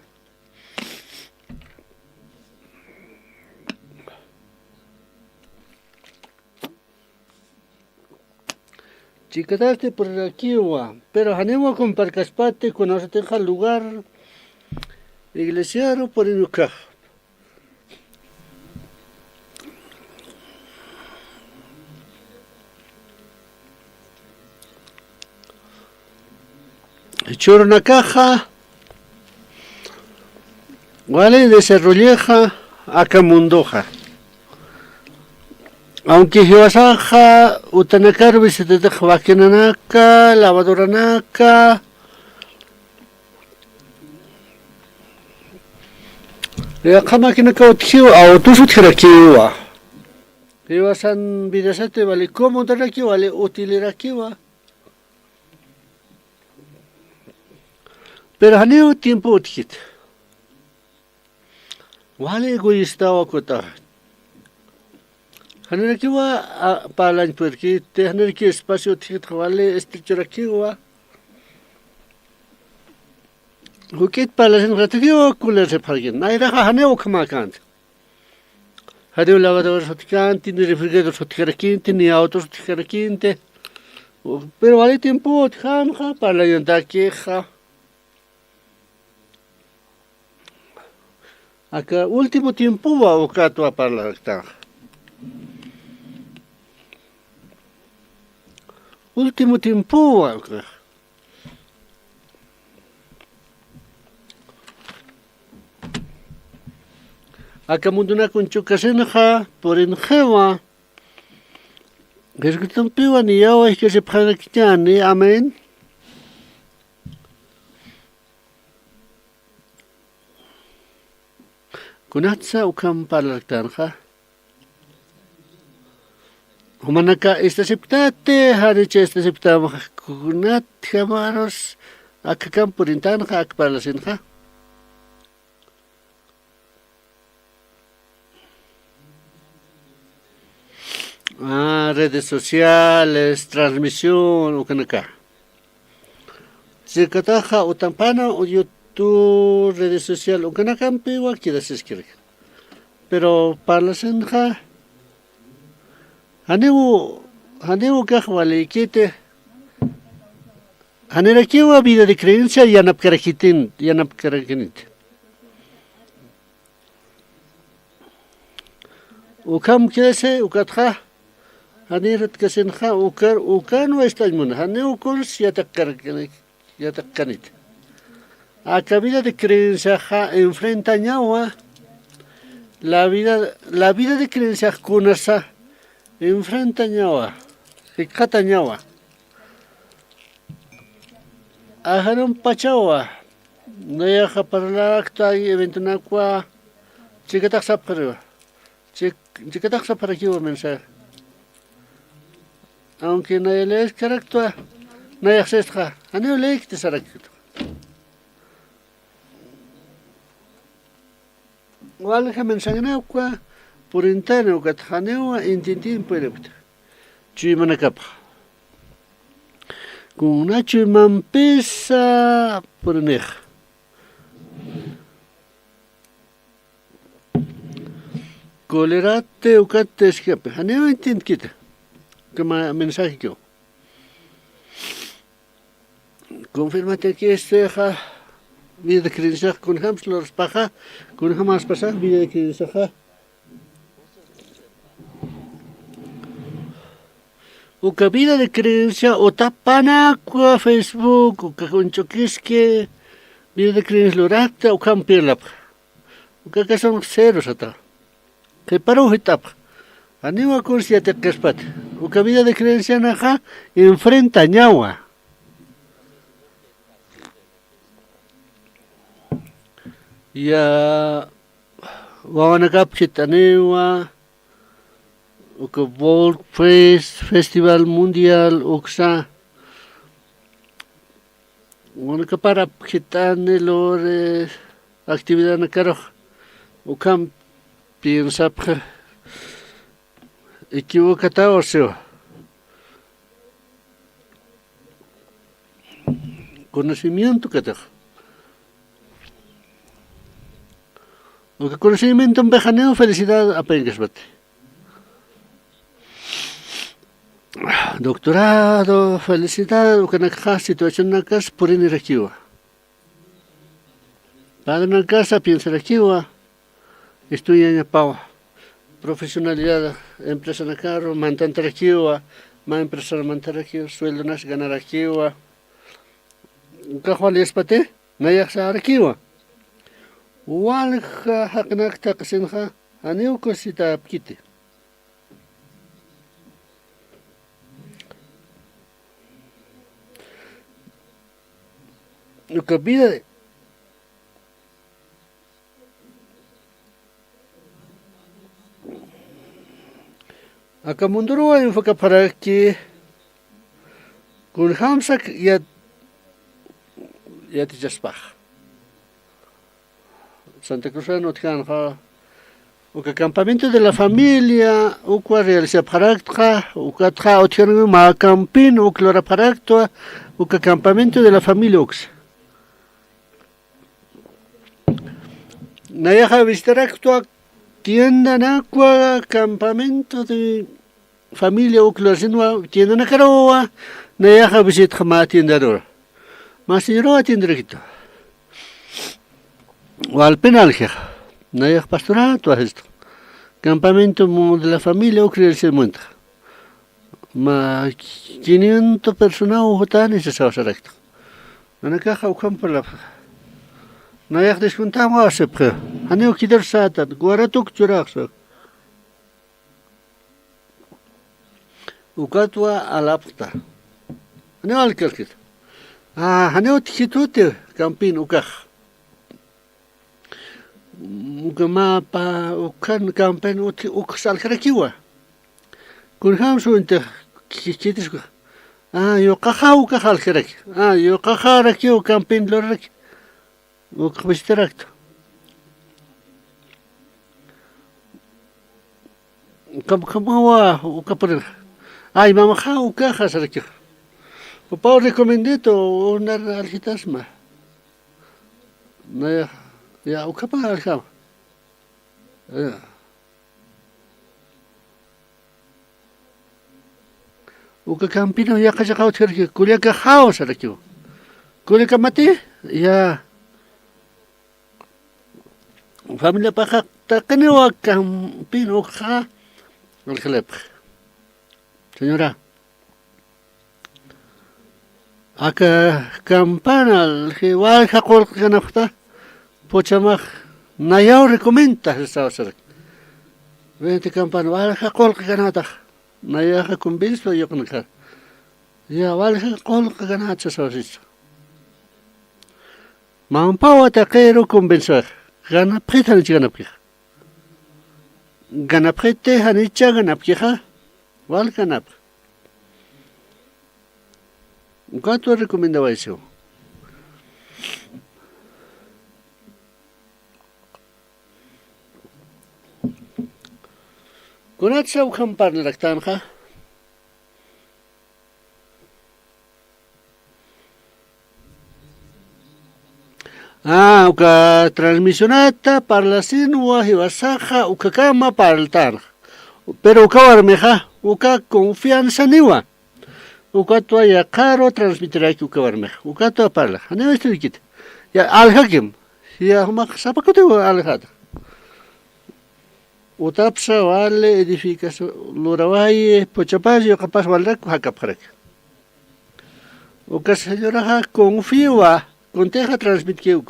Chicataste por aquí, pero hanemo con parcaspate, cuando se tenga lugar iglesiaro por el lugar. Echar una caja, vale, desarrolleja, acá mundoja. Aunque yo asaja, utanakar visitete vaquinanaka, lavadoranaka. Acá máquina que utilizo, autosutira kiwa. Yo asan vidasate vale como daraki vale utilira kiwa. Pero haneo tiempo utkit. Vale egoísta o kota. Haneo kiwa palan perkite, haneo ki espacio utkit vale estrichora kiwa. Hukit palan ratikiwa cooler se pargin. Naira haneo kamakant. Haneo lavador sotkanti, ni refrigerador sotkarakinti, ni auto sotkarakinti. Pero vale tiempo utkanja palan yantakeja. Acá último tiempo va o cato a parlar acá. Último tiempo va acá. Acá munduna con chucasenja por enjewa. Es que tampiwa ni yawa es que se para quitarni, amén. Kunatsa ukam parlartanja. Humanaka esta septate, hariche esta septama kunat jamaros akakam purintanja akparlasinja. Redes sociales, transmisión, ukanaka. Zikataja utampana o YouTube, redes sociales, ukanaka piwa quieras escribir. Pero para la senja, haneu kahwale kite, hanera kiwa vida de creencia yanap karakinit. Ukam kiese ukatha, hanerat kasenha ukano estajmun, haneu kurs yatakkanit. A vida de creencia enfrenta ñawa. La vida de creencia kunasa enfrenta ñawa, hikata ñawa. Ajaron pachawa, no yaja para la acta y eventunakwa, chicatak sapariwa, chicatak saparakiwa mensaje. Aunque no lees caractua, no yaja, aneo leik te sarakito. Walja mensagnauka por interno kat hanewa intintin puerebta. Chuimanakapa. Con una chuimampesa por nej. Colerate ukate escape. Hanewa intint kita. Como mensaje yo. Confírmate que esteja vida de creencia con hamslors paja, con jamás pasa vida de creencia. uka vida de creencia otapanakua Facebook uka kunchokiske vida de creencia lorakta ukam pirlap uka que son ceros ata que paro hitap aniwa kursia te kespat uka vida de creencia naja enfrenta ñawa ya wawanakap chitanewa uka World Festival Mundial uksa wanakapara chitane lore actividad nakaro ukam piensapja equivocata o sea conocimiento que te o que conocimiento embejaneo felicidad apengesbate doctorado felicidad o que nakha situación nakas purini rekiwa padre nakasa piensa rekiwa estudia en pawa profesionalidad empresa nakaro mantanta rekiwa ma empresa mantanta rekiwa sueldo nas ganar rekiwa kahwali espate nayaksa rekiwa walha haknak taqsinha aniu kosita apkite uka vida aka mundurua enfoca para que kun hamsak ya tijaspah Santa Cruz no tjanja uka campamento de la familia ukwa realiza parakta uka tra otjanu ma campin uklora parakta uka campamento de la familia ux Nayaja visitar actua tienda nakua campamento de familia uclasinua tienda nakaroa nayaja visit jama tienda dora mas señora tienda requito o al penal je nayaj pastorato esto campamento de la familia uclasinua monta ma 500 personas hotanes esa recto nakaja ukam por la Nayak descontamos a sepre. Aneu kider satat, guaratuk churakso. Ukatwa alapta. Aneu alkalkit. Aneu tikitute campin ukah. Ukama pa ukan campin uksal karakiwa. Kun hamsu inte kikitis. Yo kaha ukahal karak. Yo kaha rakiu campin lorak. Ukvishtarakto. Kamawa ukapur. Ay mama ha ukaha sarakyo. Papa recomendé to una algitasma. Ya ukapa alham. Uka campino ya kajakaut kerki kulia ka hao sarakyo. Kulia ka mati ya familia paja takenewa campino ja el gelep. Señora, acá campana el que va a jacol que nafta pochamaj nayao recomienda esa cosa. Vente campana va a jacol que ganata nayao convince yo con el ya va a jacol que ganata esa cosa. Mampao taquero convencer. Gana preta ni gana preta. Gana preta hanicha gana preta. Wal gana. ¿Cuánto recomendaba eso? ¿Conatsa ukampar laktanja? Uka transmisionata para la sinua y basaja uka kama para el tar. Pero uka warmeja, uka confianza niwa. Uka toya caro transmitirá que uka warmeja. Uka toya parla. Ane este dikit. Ya al hakim. Ya huma sapakote alhada. Utapsa, vale, edificación, Lurawaye, Pochapayo, capaz Valraco, Hacaprac. O que señora confío con teja transmitiu.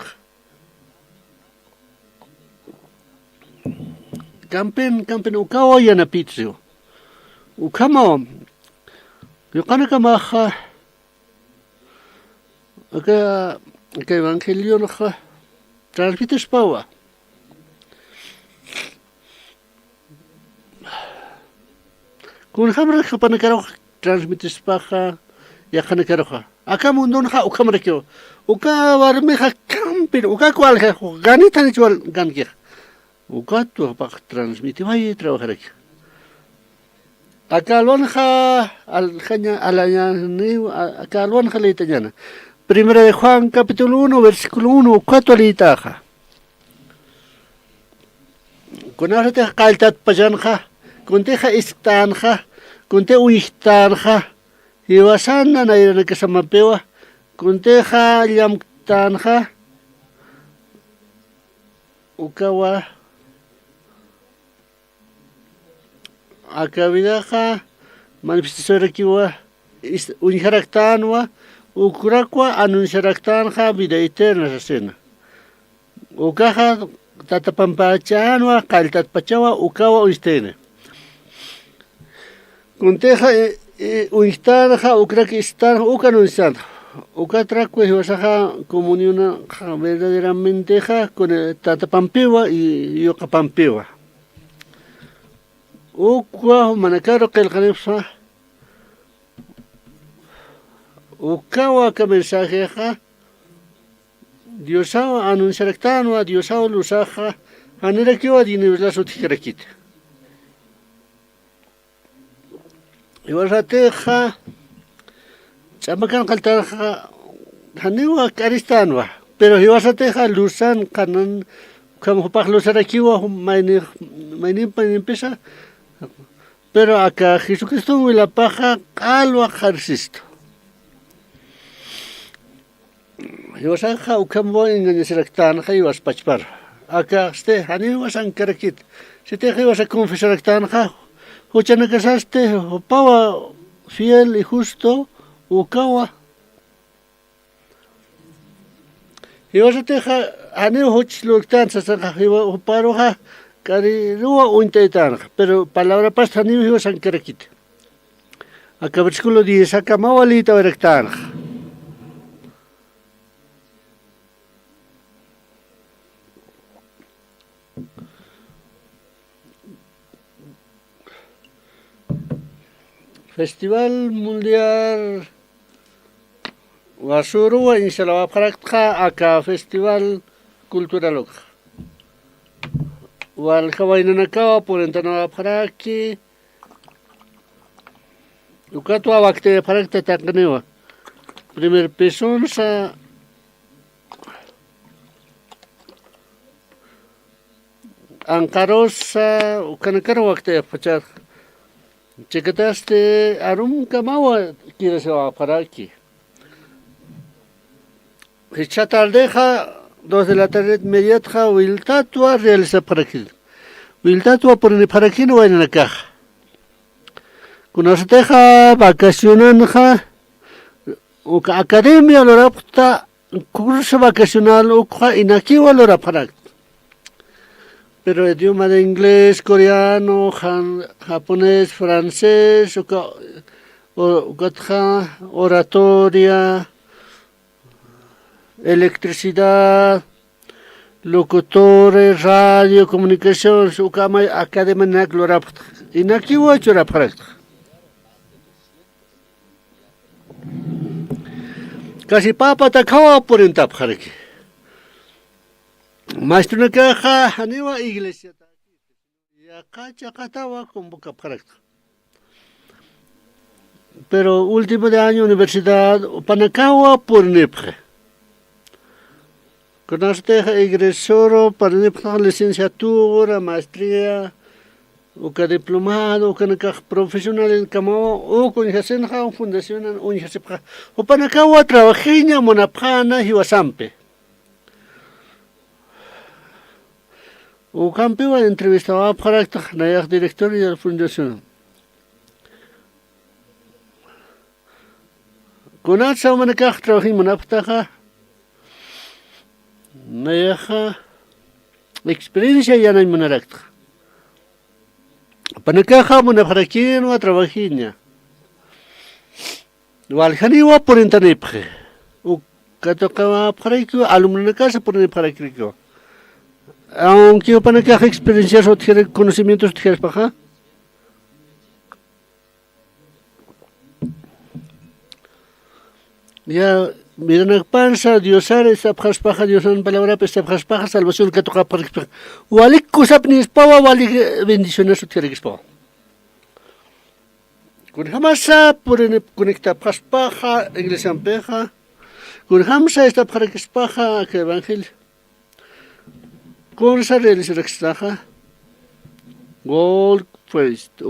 Campen ukawa yana pizio. Ukama yukana kamaha aka evangelio naha transmites pawa. Kun hamra kapana karo transmites paha ya kana karo. Aka mundo naha ukamra kyo. Uka warmeha campen uka cual ganita ni chual gankia. Uka tu pa transmitir vai trabajar aquí. Acá lonja al jaña alaña ni acá lonja leitanyana. Primera de Juan capítulo 1 versículo 1 cuatro litaja. Con te kaltat pajanja, con teja istanja, con te uistanja. Y wasana na ira que samapewa, con teja llamtanja. Ukawa Akavidaja manifestación kiwa unjaraktanwa ukurakwa anunciaraktanja vida eterna sasena. Ukaja tatapampachanwa kaltat pachawa ukawa uistene. Kunteja uistanja ukrak istanja ukanuncianta. Ukatrakwe hiwasaja comunión verdaderamente con el tatapampiwa y yokapampiwa. Ukwa manakaro kelkanipsa ukawa ka mensaje Diosao anunciaraktanwa Diosao lusaja anirakiwa dinibla sutikirakit. Iwasateja chamakan kaltarja haniwa karistanwa pero iwasateja lusan kanan como pa lusarakiwa mainin pesa. Pero acá Jesucristo y la paja calva jarsisto. Yo sanja ukambo en el selectán ja ibas pachpar. Acá este ani vas an karakit. Si te ibas a confesar actán ja, uchana casaste opawa fiel y justo ukawa. Ibas a teja ani huch luktan sa sanja iba uparo ja. Cari rua uintaitan, pero palabra pasta ni hijo san kerekit. Acá versículo 10, acá mawalita verektan. Festival Mundial Wasurua inshallah praktka acá Festival Cultural. Wal kawainanakawa porentana paraki ukatwa wakte parakta taknewa primer person sa ankarosa ukanakaro wakte pachar chekataste arum kamawa kirasewa paraki hichatardeja 2 de la tarde inmediata Wiltatua realiza para aquí. Wiltatua por el para aquí no va en la caja. Con nosotros vacacionanja o academia lo rapta curso vacacional o inakiwa lo rapara. Pero idioma de inglés, coreano, japonés, francés o oratoria, electricidad, locutores, radio, comunicación, su cama academia naglorap. Y naki huachura para. Casi papa takawa por un tap jareki. Maestro na caja, aniwa iglesia. Ya cacha catawa con boca para. Pero último de año universidad, Panakawa por Nepre. Con este egresoro para licenciatura, maestría, o que diplomado, o que profesional en Camao, o con Jasenja, o fundación en Unjasepja. O para acá, trabajé en Monapana y Wasampe. Ukampiwa entrevistaba para el director de la fundación. Kunatsa manakaj trabajin manaptaja. Nayaja experiencia ya no hay manarakta. Panakaja manaparakin wa trabajinya. Waljaniwa por internet. Ukatoka paraiku alumna casa por paraiku. Aunque yo para que haga experiencias o tiene conocimientos tienes paja. Ya miran panza diosar esta paja diosan palabra esta paja salvación que toca para que walik cosa pnis pawa walik bendiciones o tiene que spa. Con jamasa por conecta paja iglesia peja. Con jamasa esta para que paja que evangelio. Con esa realización Gold First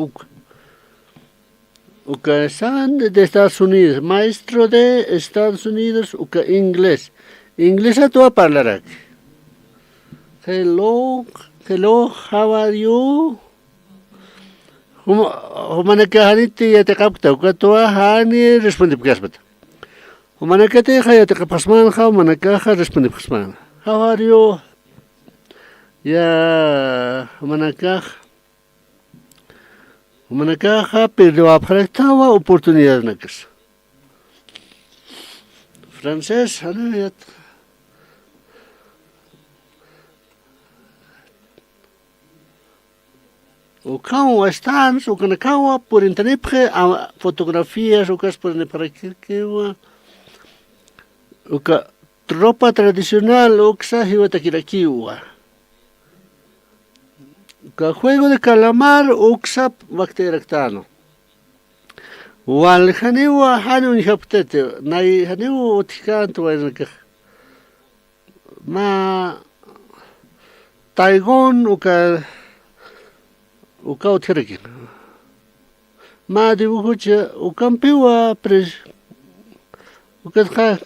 Uka San de Estados Unidos, maestro de Estados Unidos, uka inglés. Inglés a tu hablar. Hello, how are you? Humana que haniti ya te capta, uka tu hani responde pgasbat. Humana que te ya te capasman, humana que responde pgasman. How are you? Ya manakaja pero aparentaba oportunidad nakas. Francés, ya. O cão stands, o canacau por internet fotografías, o cas por para que o tropa tradicional, o que sabe takirakiwa. Juego de calamar uksap bakterectano. Wal haniwa hanu nihaptete, nai haniwa utikanto wainaka. Ma Taigon uka utiriki. Ma dibujucha ukampiwa pres ukatha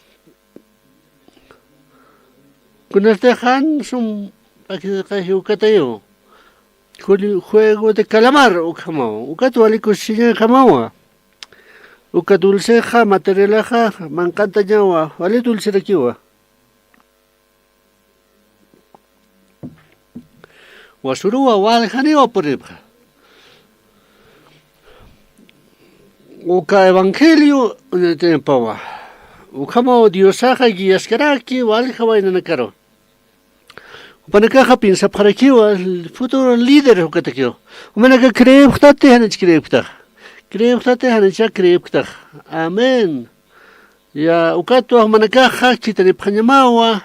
kunastehan sum akikahi ukatayo. Juego de calamar, ukamao. Ukatuali cocina kamawa. Ukadulceja, materialaja, mancanta ñawa. Vale dulce de kiwa. Wasurua waljani o poribja. Uka evangelio de tempawa. Ukamao diosaja guiascaraki, waljawa en nakaro. Panakaja piensa para que el futuro líder que te quiero. Umanaka cree que hanich cree que hanich cree que Amén. Ya ukato manakaja chitani panyamawa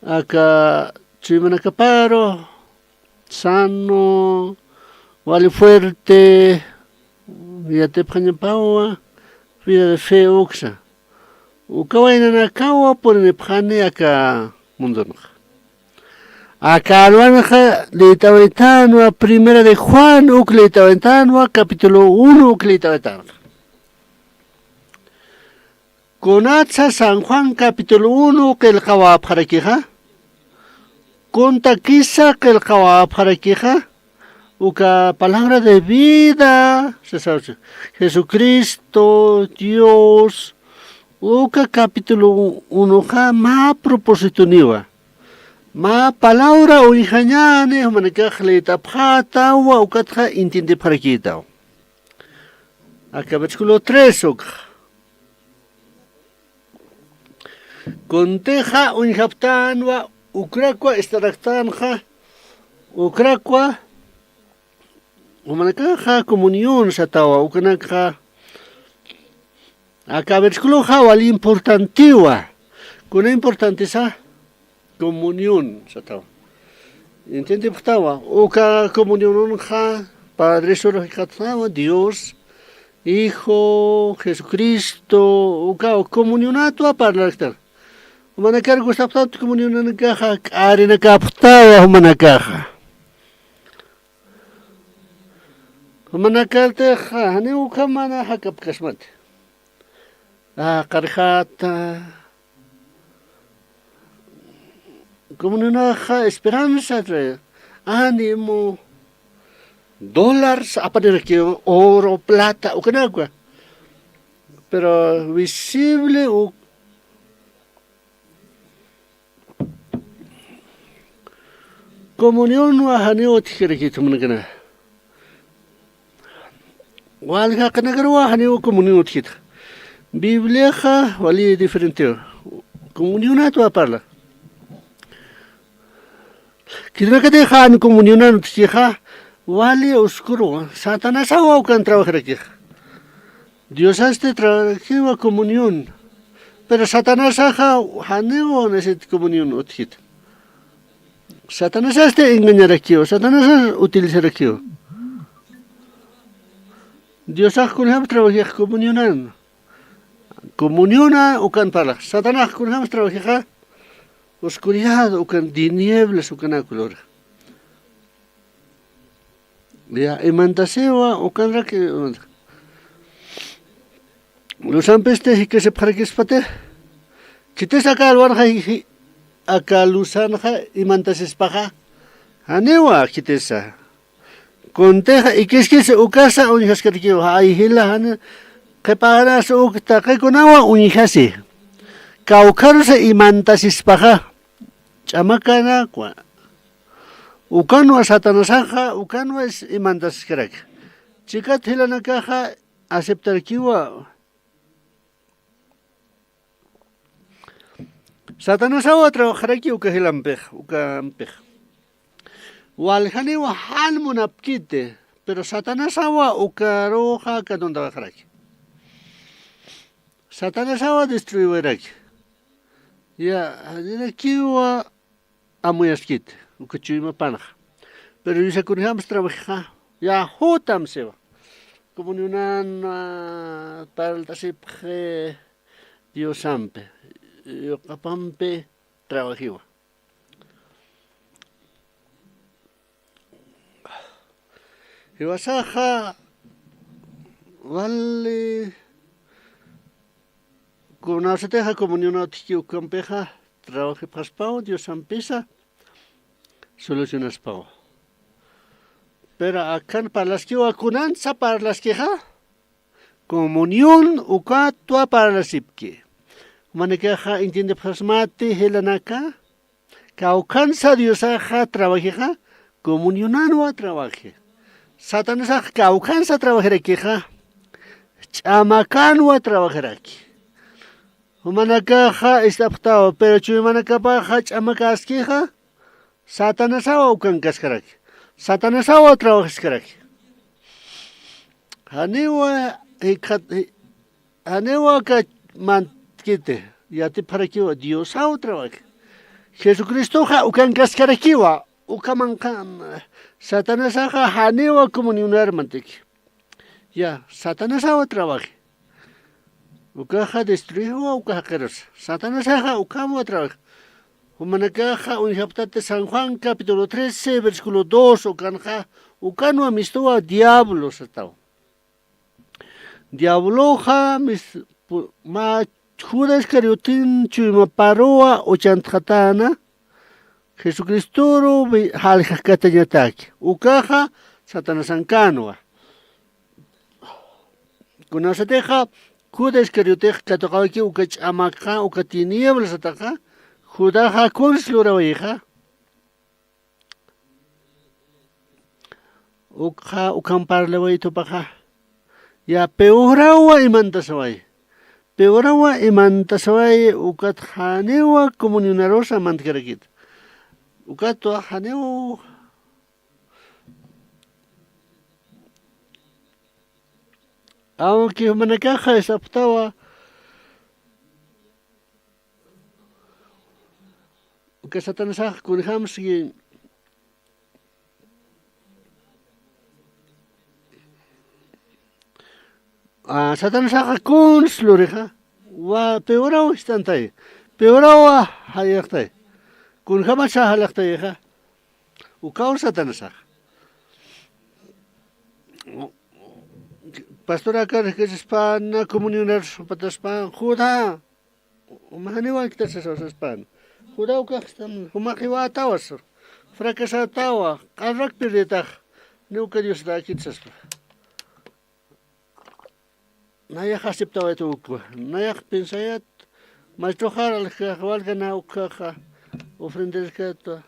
aka chimanaka paro sano vale fuerte ya te panyamawa vida de fe uxa. Ukawaina nakawa por ne phane aka mundonja. Acá Leitaventanua, primera de Juan, Leitaventanua, capítulo 1, Leitaventanua. Conatza San Juan, capítulo 1, que el Kawa para queja. Conta quizá que el Kawa para queja. Uka palabra de vida, Jesucristo, Dios. Uka capítulo 1, ma propósito niwa. Ma palabra originane manakajle tapjata wa ukatja intinde para quita. Acá versículo 3 Conteja unjaptanwa ukrakwa estaraktanja ukrakwa manakaja comunión satawa ukanakja. Acá versículo wali importantiwa. Con importante sa comunión satawa. ¿Entiende putawa? Oka comunión ja Padre solo Dios, Hijo, Jesucristo, oka comunionato a parlactar. Humanakar gusta tanto comunión en caja, arena captada humanakaja. Humanakar te ja, ne ukamana hakap kasmat. Karjata. Como una esperanza trae. ánimo, dólares, aparece oro, plata, o que nada. Pero visible o comunión no haneo tijerequito munagana. Walga kanagawa haneo comunión tijita. Biblia wali diferente. Comunión a tu parla. Kidra que dejan comunión a tijita wali oscuro. Satanás agua kan trabajar aquí. Dios hace trabajo comunión. Pero Satanás haga haneo necesita comunión otjita. Satanás hace engañar aquí, Satanás utilizar aquí. Dios hace con él trabajar comunión. Comuniona o can para. Satanás con él trabajar oscuridad o can tinieblas o can color. Ya emantaseo o can que los ampestes y que se para que espate. Que te saca al barja y akalusanja imantasis paja hanewa kitesa conteja y que es que se ukasa unijas que quiero hay hila han que para su ukta que conawa unijasi kaukarse imantasis paja chamakana kwa ukano satanasanja ukano es imantasis crack chica hila na caja aceptar kiwa Satanás awa trabajar aquí uka hilampej, uka ampej. Waljani wa halmun apkite, pero Satanás awa uka roja ka don trabajar aquí. Satanás awa destruir aquí. Ya, aquí wa amuyaskite, uka chuyma panaj. Pero yo se kunjams trabajar, ya hotam se va. Comunión para el tasipje Dios ampe. Yo capampe trabajaba. Y vasaja vale con una seteja comunión a tiki campeja trabaje paspao Dios empieza soluciones pao. Pero acá para las que vacunanza para las queja comunión uka tua para las sipke. Manecaja entiende plasmate helanaka caucansa diosaja trabajeja comunionano trabaje Satanás caucansa trabajar queja chamacano trabajar aquí Humanacaja está aptado pero chumanakapaja chamacas queja Satanás o cancascaraki Satanás o trabajescaraki Hanewa ka ya te para que Dios a otra Jesucristo ha ukan cascaraquiwa ukamankan Satanás ha hanewa comunionar mantek ya Satanás a trabaje ukaja destruijo ukajeros Satanás ha ukamo trabaje humanakaja unjaptate San Juan capítulo 13 versículo 2 ukanja ukano amistó a diablos atao diabloja mis ma Judas Iscariotín chuma paroa ochantjatana Jesucristo halja katañataki ukaja Satanás ancanoa kunasateja Judas Iscarioteja katokawaki ukach amaka ukatinieblas ataka Judaja kunsluraweja ukha ukamparleway topaja ya peorawa imantasaway Peorawa imantasaway ukat hanewa comunionarosa mantkarakit. Ukat to hanewa aunque manakaja esaptawa uka Satanás kunhamsi Satanás kun slureja wa peorao istantai peorao hayaktai kun hamasa halaktai ja ukaun Satanás pastora kar que span comunionar pataspan juda umahani wa kitas span juda ukastam umahiwa tawas fracasatawa, arrak pirdetah, nunca Dios da quitsas. Naya aceptaba esto, naya pensayat, mas tojar al que valga na ucaja, ofrender que esto.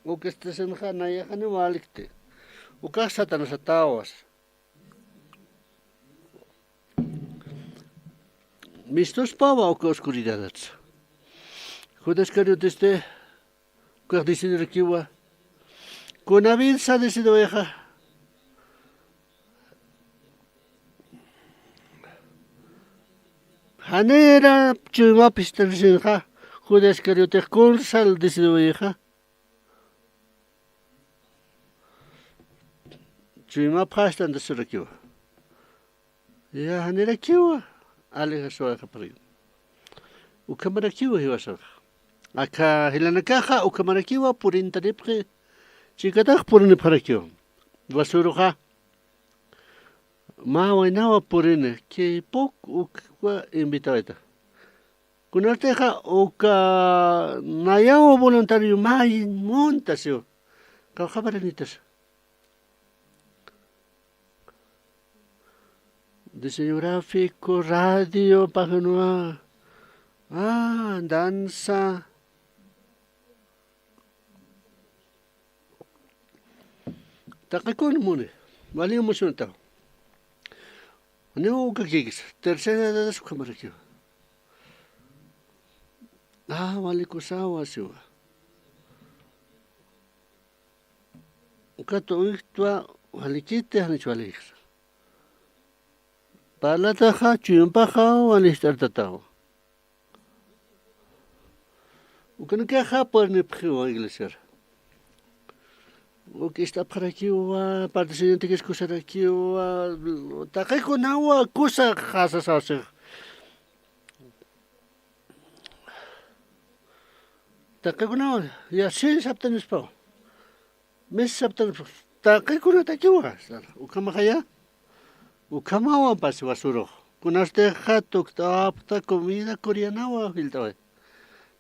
O que estés en naya ni valikte, o que satanas atawas. Mistos pava o que oscuridad. Judas cariu desde que decidir que va. Con a vida sa decidido deja. Hanera chuma pistar sinha. Judas cariu te con sal decidido deja. Chuma pastan decidir que va. Ya hanera kiwa. Ale soa kapari. O kamera kiwa hiwasa. Aka hilanakaha o kamera kiwa purin tanipre. Chikatah purin parakyo. Vasuruha. Mawainawa purin que pok ukwa invitaweta. Kunarteja oka nayawa voluntario mai montasio. Ka khabaranitas. Diseño gráfico, radio, página, danza. Takakon mune, vale emoción tao. No kakikis, tercera edad de su cámara aquí. Vale kusawa siwa. Kato iktua vale kite han hecho alegres. Palataja, chumpaja, o alistar tatao. O que não quer rapar nem prio a igreja. O que está para aqui, o parte seguinte que escuta aqui, o tá que com a coisa casa só. Tá que com a já se saptanes pau. Mes saptanes. Tá que com a tá que o camahaya. Ukamawa pasi basuro. Kunaste hatok tapta comida coreana wa hiltawe.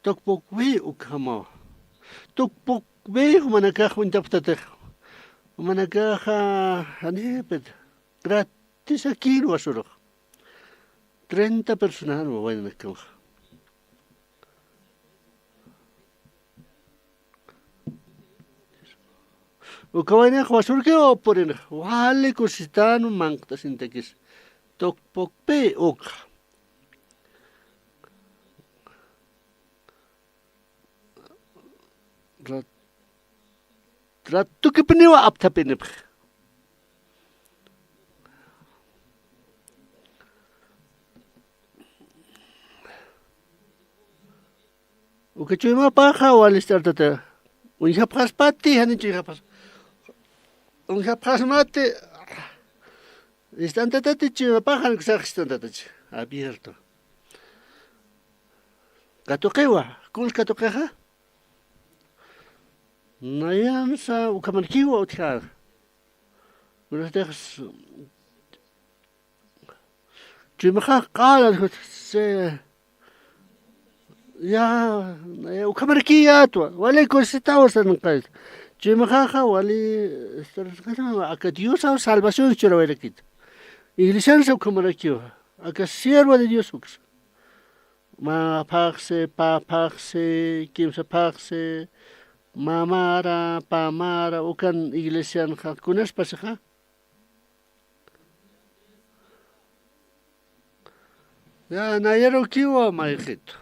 Tokpok we ukamawa. Tokpok we humanaka huntaptate. Humanaka anepet. Gratis aquí basuro. 30 personas no van a cama. O kawaina basur ke o porin. Wale kusitano mangta sintekis. Tokpok pe ok. Ratu ke peniwa apta penep. O que chuma paja wale startata. Unha paspati hani chiga pas. Unha pasmate. Están tatatichi, pajan que están tatatichi. Abierto. Katokewa, kul katokeja. Nayansa ukamankiwa utjar. Unas dejas. Chimaja qala se ya ukamarkiya atwa. Wale cositawa san qait. Chimajaja wali acá Dios a salvación churaverakit. Iglesia se ukamarkiwa. Acá siervo de Dios ux. Ma paxe, pa paxe, kimsa paxe, mamara, pamara, ukan iglesia ja. Kunas paseja. Ya nayero kiwa maijito.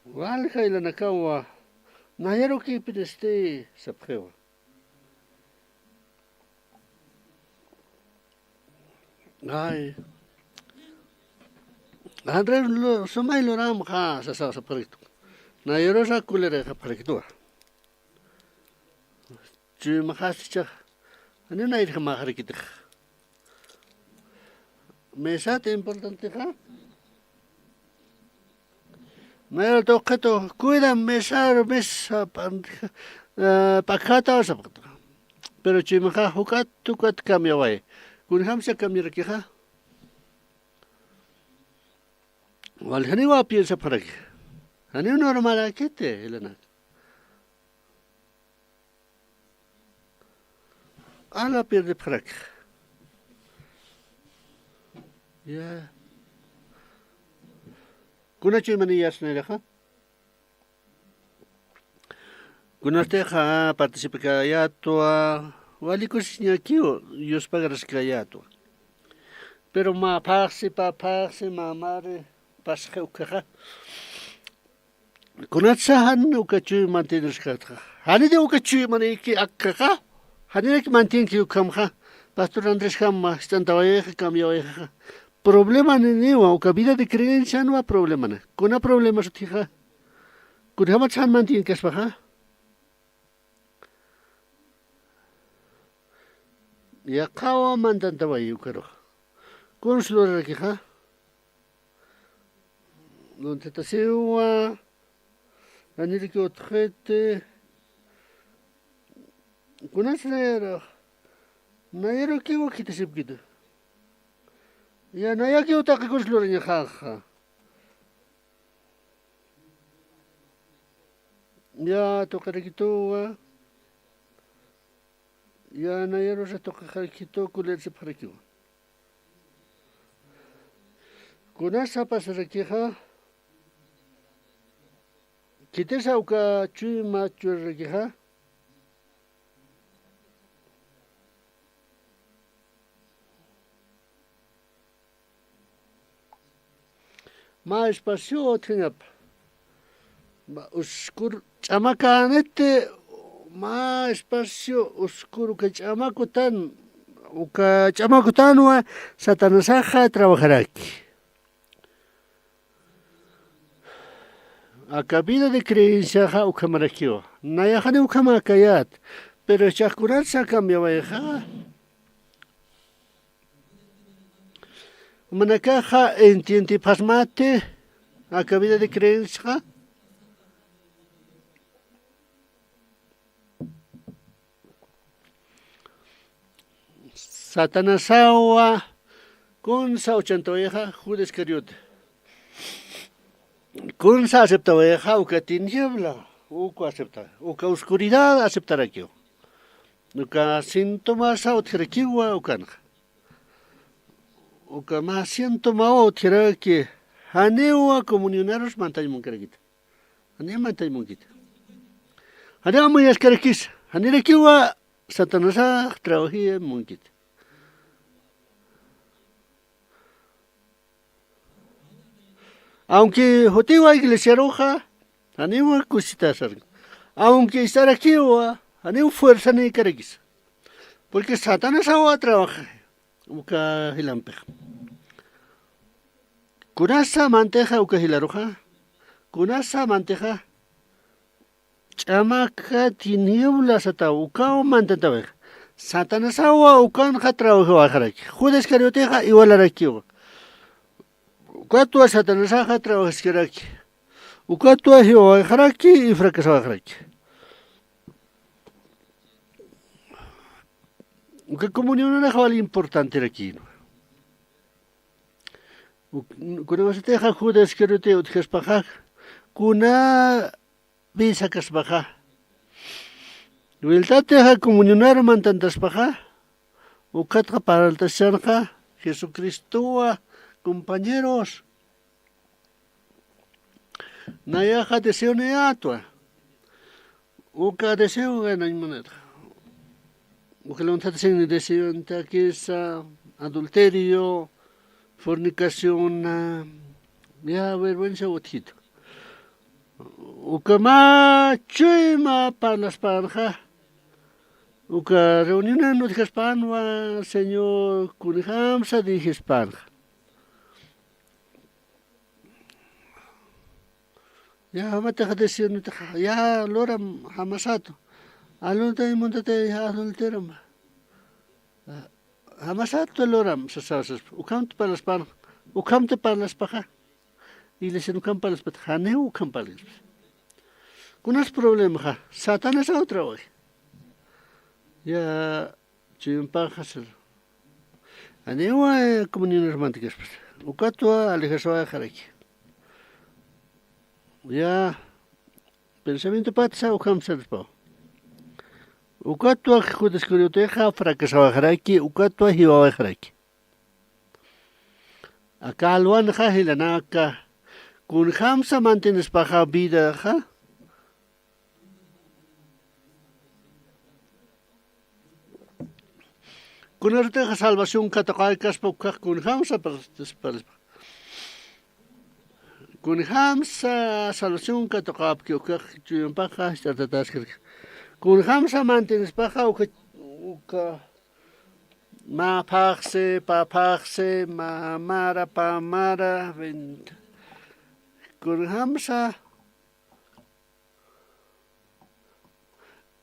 Walja ilanakawa. Nayero ki pineste sapjewa. Ay. Andre somay loram ha sa parito. Nayero sa kulere ha parito. Ju mahasicha. Ano na ito maharikita. Mesa te importante ha. Mero tocato, cuida mesa pakata o sapato. Pero chimaja hukat tukat kamyaway. Kun hamsa kamyar kiha. Walhani wa piensa para aquí. Ani normal akete Elena. Ala pierde prak. Ya. Kuna chimani yasneleja. Kuna teja participa ya toa walikusnya kio yos pagaras kayato. Pero ma parse ma mare pasje ukaja. Kuna tsahan ukachu mantener skata. Hani de ukachu mani ki akkaja. Hani de mantin ki ukamja. Pastor Andrés Kama estantawayeja kamyaweja. Problema ni uka vida de creencia no ha problema na. Kuna problema sutija. Kuna ma tsahan mantin kaspaja. Ya kawa mantantawayu karo. Consulor rakija. Donde te sewa. Anil que otjete. Kunasera. Nayero que wo kita sipkita. Ya naya que otak consulor ni jaja. Ya tokarekitoa. Ya nayero se tokarekito kuler se parekiwa. Kunasa pasarakiha. Kitesa uka chui machurakiha. Ma espacio tenap. Oscuro chamacanete ma espacio oscuro que chamacutan uka chamacutanwa satanasaja trabajará aquí. Acá vida de creencia ja ukamarakio. Naya jane ukamakayat. Pero chakurat sa cambiaba ja. Manakaja entiende pasmate. Acá vida de creencia. Satanasawa con sa 80 Judas Iscariote. Con sa aceptaba uka tiniebla, uka acepta, uka oscuridad aceptará aquí. Uka síntomas autjerakiwa ukanja. Uka más síntoma autjeraki. Hanewa comunionaros mantay munkarakita. Hane mantay munkita. Hane amuyas karakis. Hane rakiwa satanasa trabajía munkita. Aunque hotewa iglesia roja, aniwa cosita sarga. Aunque estar aquí aniwa fuerza ni carguis. Porque Satanás va a trabajar. Uka hilampeja. Kunasa manteja uka hilaroja. Kunasa manteja. Chamaka tiniebla sata uka o mantentaveja. Satanás va ukan ja trabajar aquí. Judas Iscarioteja igual aquí. Ukatua satanasaja trabajaraki. Ukatua hiwajaraki y fracasajaraki. Uka comunión es algo importante aquí. Kuna vasateja Judas Iscariote utjaspaja. Kuna visa kaspaja. Wiltateja comunionar mantantaspaja. Ukatra para el tasarja. Jesucristo. Compañeros, nayaja deseo neatua, uka deseo ganan manera, uka levantarse deseo antaquesa, adulterio, fornicación, ya vergüenza otjito, uka ma chima para las panja, uka reunión no dijes panwa, señor kunhamsa dijes panja. Ya mata decisión ya loram hamasato alunta montate ya adulteram hamasato loram sasas ukamte para las pan ukamte para las paja y les ukam para las patjane ukam para las kunas problema Satanás a otra hoy ya chimpa hasel anewa comunión romántica ukatua alejasoa jaraki Ya pensamiento patsa ukamsarpa. Ukatwa judescurioteja fracasawajaraki, ukatwa hiwawajaraki. Acá alwanja hilanaka kun hamsa mantienes paja vida ja. Kun arteja salvación kataqaikas pokaj kun hamsa partes. Kun hamsa salvación kataqap kiokaj paja startataskir. Kun hamsa mantienes paja uka ma pagse, pa pagse, ma mara, pa mara, kun hamsa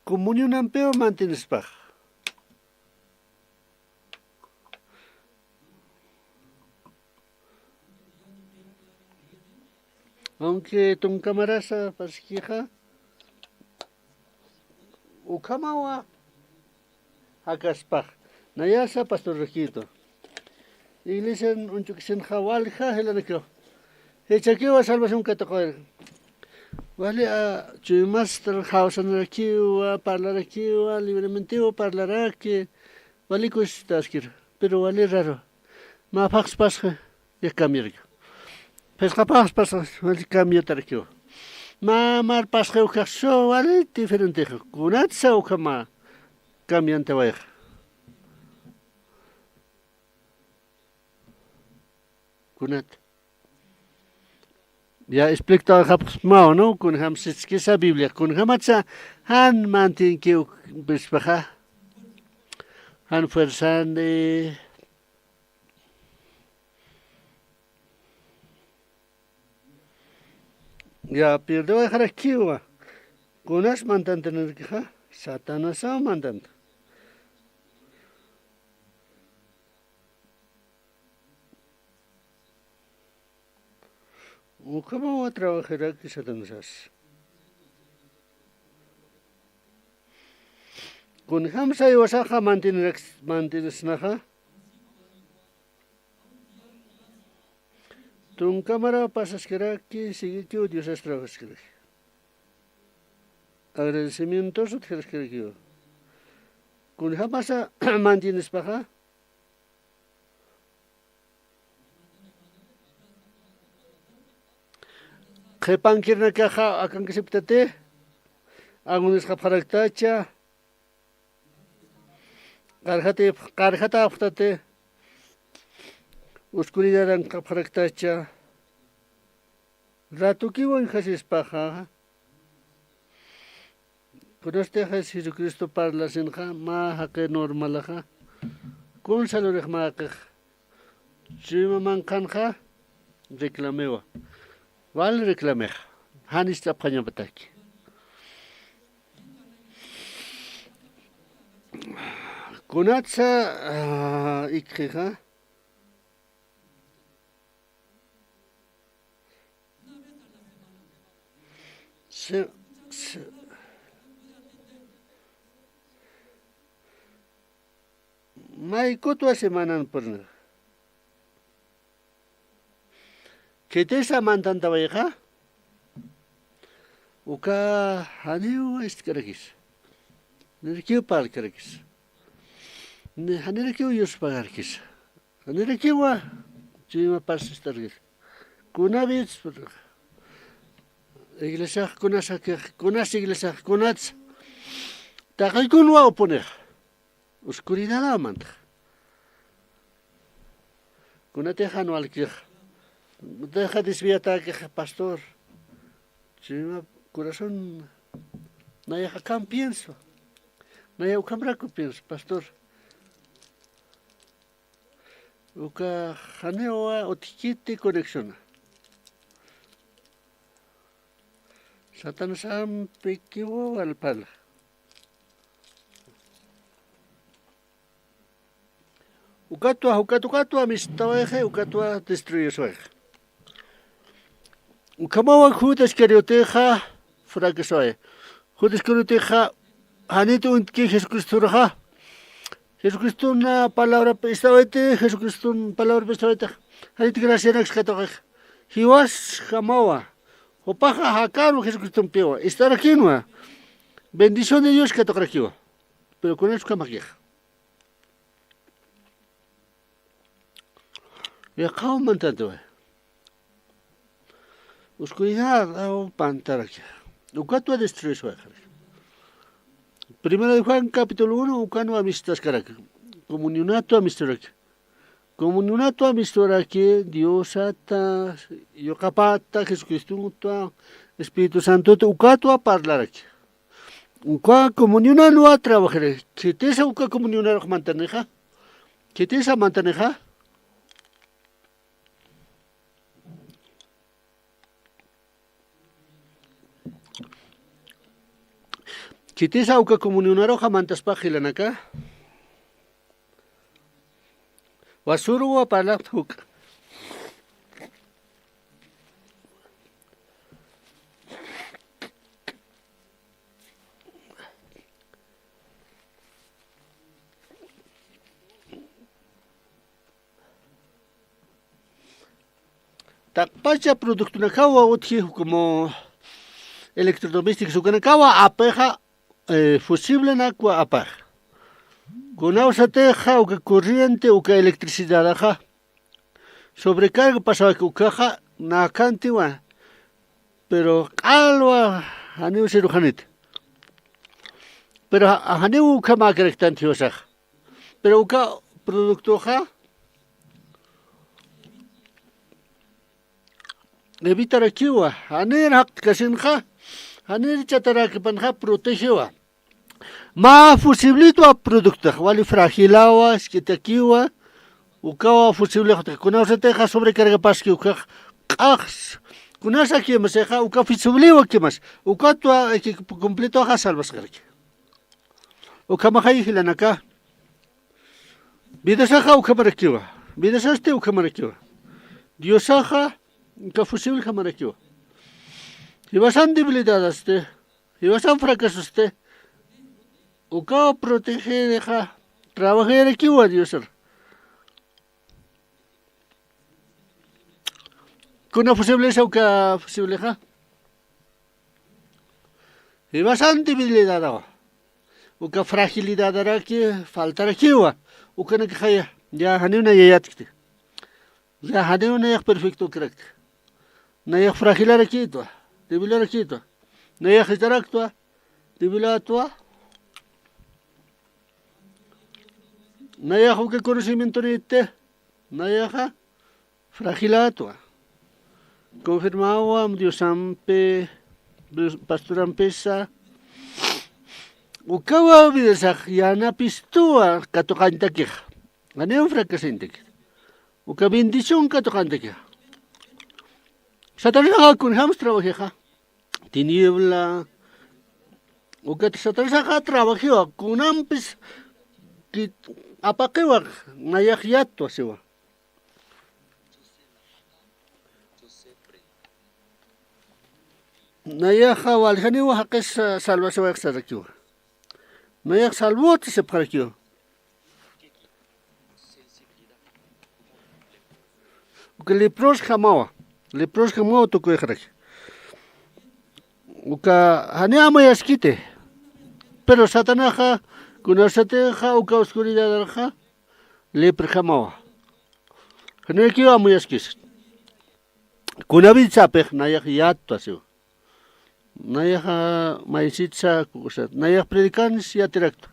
comunión ampeo mantienes paja. Aunque ton camarasa pasquija ukamawa akaspaj. Nayasa pastor Requito. Iglesia unchukisen jawalja helanekro. Hechakiwa salvación katakoer. Vale a chumastar hausan rakiwa parlarakiwa libremente parlará que vale kustaskir, pero vale raro. Ma pax pasja ya cambiar. Pesca pax pasja vale cambio tarkiwa. Ma mar pasja ukaso vale diferente. Kunatsa ukama cambiante vaya. Kunat. Ya explica mao no kun ham esa Biblia kun hamatsa han mantin que bespaja han fuerzan de ya pierdo dejar kiwa kunas mantan tener que Satanás mantan. ¿Cómo va a trabajar aquí Satanás? Con hamsa y wasaja mantienes naja. Tu cámara pasas que aquí sigue que Dios es trabajas que agradecimientos o te que con hamsa mantienes paja. Jepan kirna kaha akan keseptate agunes kapharaktacha karhata aftate oscuridad an kapharaktacha ratukiwo inhasis paja conoste Jesucristo parla sinja ma hake normalaja kun salorek maakaj chima mankanja reclamewa Val reclamer. Hanis la paña bataki. Kunatsa ikriha. Mai kotwa semanan pernah. ¿Qué te está mandando vieja? Uka haneu estkerekis. Nerkiu parkerekis. Hanerkiu yus pagarkis. Hanerkiu wa chima pasistargis. Kunavits iglesia kunas iglesia kunats. Takikun wa oponer. Oscuridad amant. Kunate hanualkir. Deja desviata que pastor. Chima corazón. Naya hakam pienso. Naya ukamraku pienso, pastor. Uka haneo otikiti conexión. Satanás am pekiwo al pala. Ukatua mistaweje, ukatua destruye sueje. Ukamawa judas carioteja fracasoe. Judas carioteja hanito que Jesucristo raja. Jesucristo una palabra pestavete, Jesucristo una palabra pestavete. Hanito gracia nex katoje. Hiwas kamawa. Opaja jacano Jesucristo en pewa. Estar aquí no. Bendición de Dios que toca aquí. Pero con eso cama queja. Y acá un mantanto. Oscuridad o pantar aquí. Ucato a destruir su eje. Primero de Juan capítulo 1, ucano amistas caraca. Comunionato amistoraki. Comunionato amistoraki, Dios ata, Yokapata, Jesucristo, Espíritu Santo, ucato a parlaraki. Uca comunionano a trabajar. ¿Qué te esa uca comunionano mantaneja? ¿Qué te esa mantaneja? ¿Qué te esa uca comunionano mantas pajilanaka? Wasuru wa palak huk. Takpacha producto na kawa utji como electrodomésticos ukana kawa apeja fusible na kwa apaja. Con ausateja o que corriente o que electricidad ajá. Sobrecarga pasaba que ucaja na cantigua. Pero alwa haneu cirujanite. Pero haneu kama correctante osaj. Pero uka producto ja evitar akiwa. Haner hak kasinja. Haner chatara que panja protegewa. Ma fusiblito a producto, wali fragilawa, skitakiwa, ukawa fusible kuna se teja sobrecarga paski uka ax. Kuna sa que maseja uka fusible que más. Uka tu completo a salvas garki. Uka mahai hilanaka. Vida saja uka marakiwa. Vida saste uka marakiwa. Dios saja uka fusible kamarakiwa. Ibasan debilidad este. Ibasan fracaso este. Uka protege deja trabajar aquí o Dios. Con una posible esa uka posible ja. Y bastante debilidad ahora. Uka fragilidad ahora que faltar aquí o uka no que ya hani una yayat. Ya hani una ya perfecto correcto. No ya fragilar aquí tú. Debilar aquí tú. No ya gestar tú. Debilar tú. Naya que conocimiento nite, naya fragilatua. Confirmaba Dios ampe, pastor ampesa. Ukawa videsach yana pistua katokanta kih. Aneu fracasente. Uka bendición katokanta kih. Satanás con hams trabaja. Tiniebla. Uka Satanás trabajó con ampes que apaquewa nayahiato asiwa. Nayaha walhaniwa hakes salvación extrakiwa. Nayah salvot se parakiwa. Uka lepros hamawa to kuehraki. Uka haniama yaskite. Pero Satanaja Kunasateja uka oscuridad alja lepre jamawa. Genekiwa muy esquis. Kunavitsa pej nayah yato asio. Nayah maisitsa kusat. Nayah predicanis ya directo.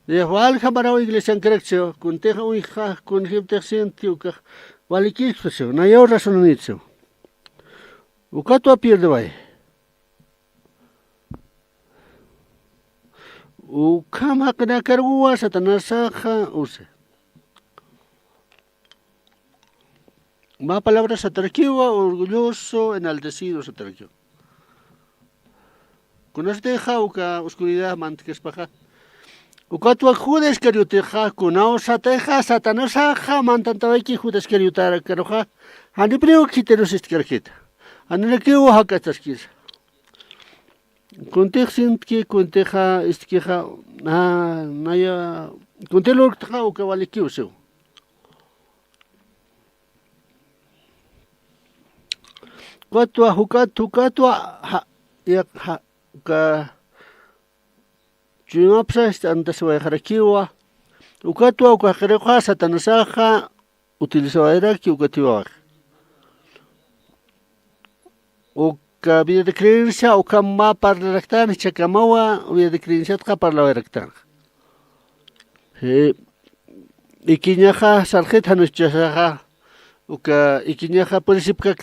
De wal jamarao iglesia en correccio. Kun teja uija kun hiptech sientiuka. Walikik asio. Nayah razonanitsio. Uka tu pierde vai. Ukama kena karua Satanasaja use. Más palabras satarquiwa, orgulloso, enaltecido satarquio. Con este deja uka oscuridad mantiques paja. Uka tu judes carioteja, con sateja Satanasaja mantantabaiki judes cariotara caroja. Anipreo quiteros estcarqueta. Anilequeo hacatasquis. Contexint que conteja estqueja naya contelo taja o kawalikiu seu. Cuatro ha yak ha ka chimapsa antes voy a jarakiwa ukatua ukajereja satanasaja utilizaba que ukatiwa uka vida de creencia uka ma para rectan chakamawa vida de creencia para la rectan ikiñaja sarjet hanuchaja uka ikiñaja principio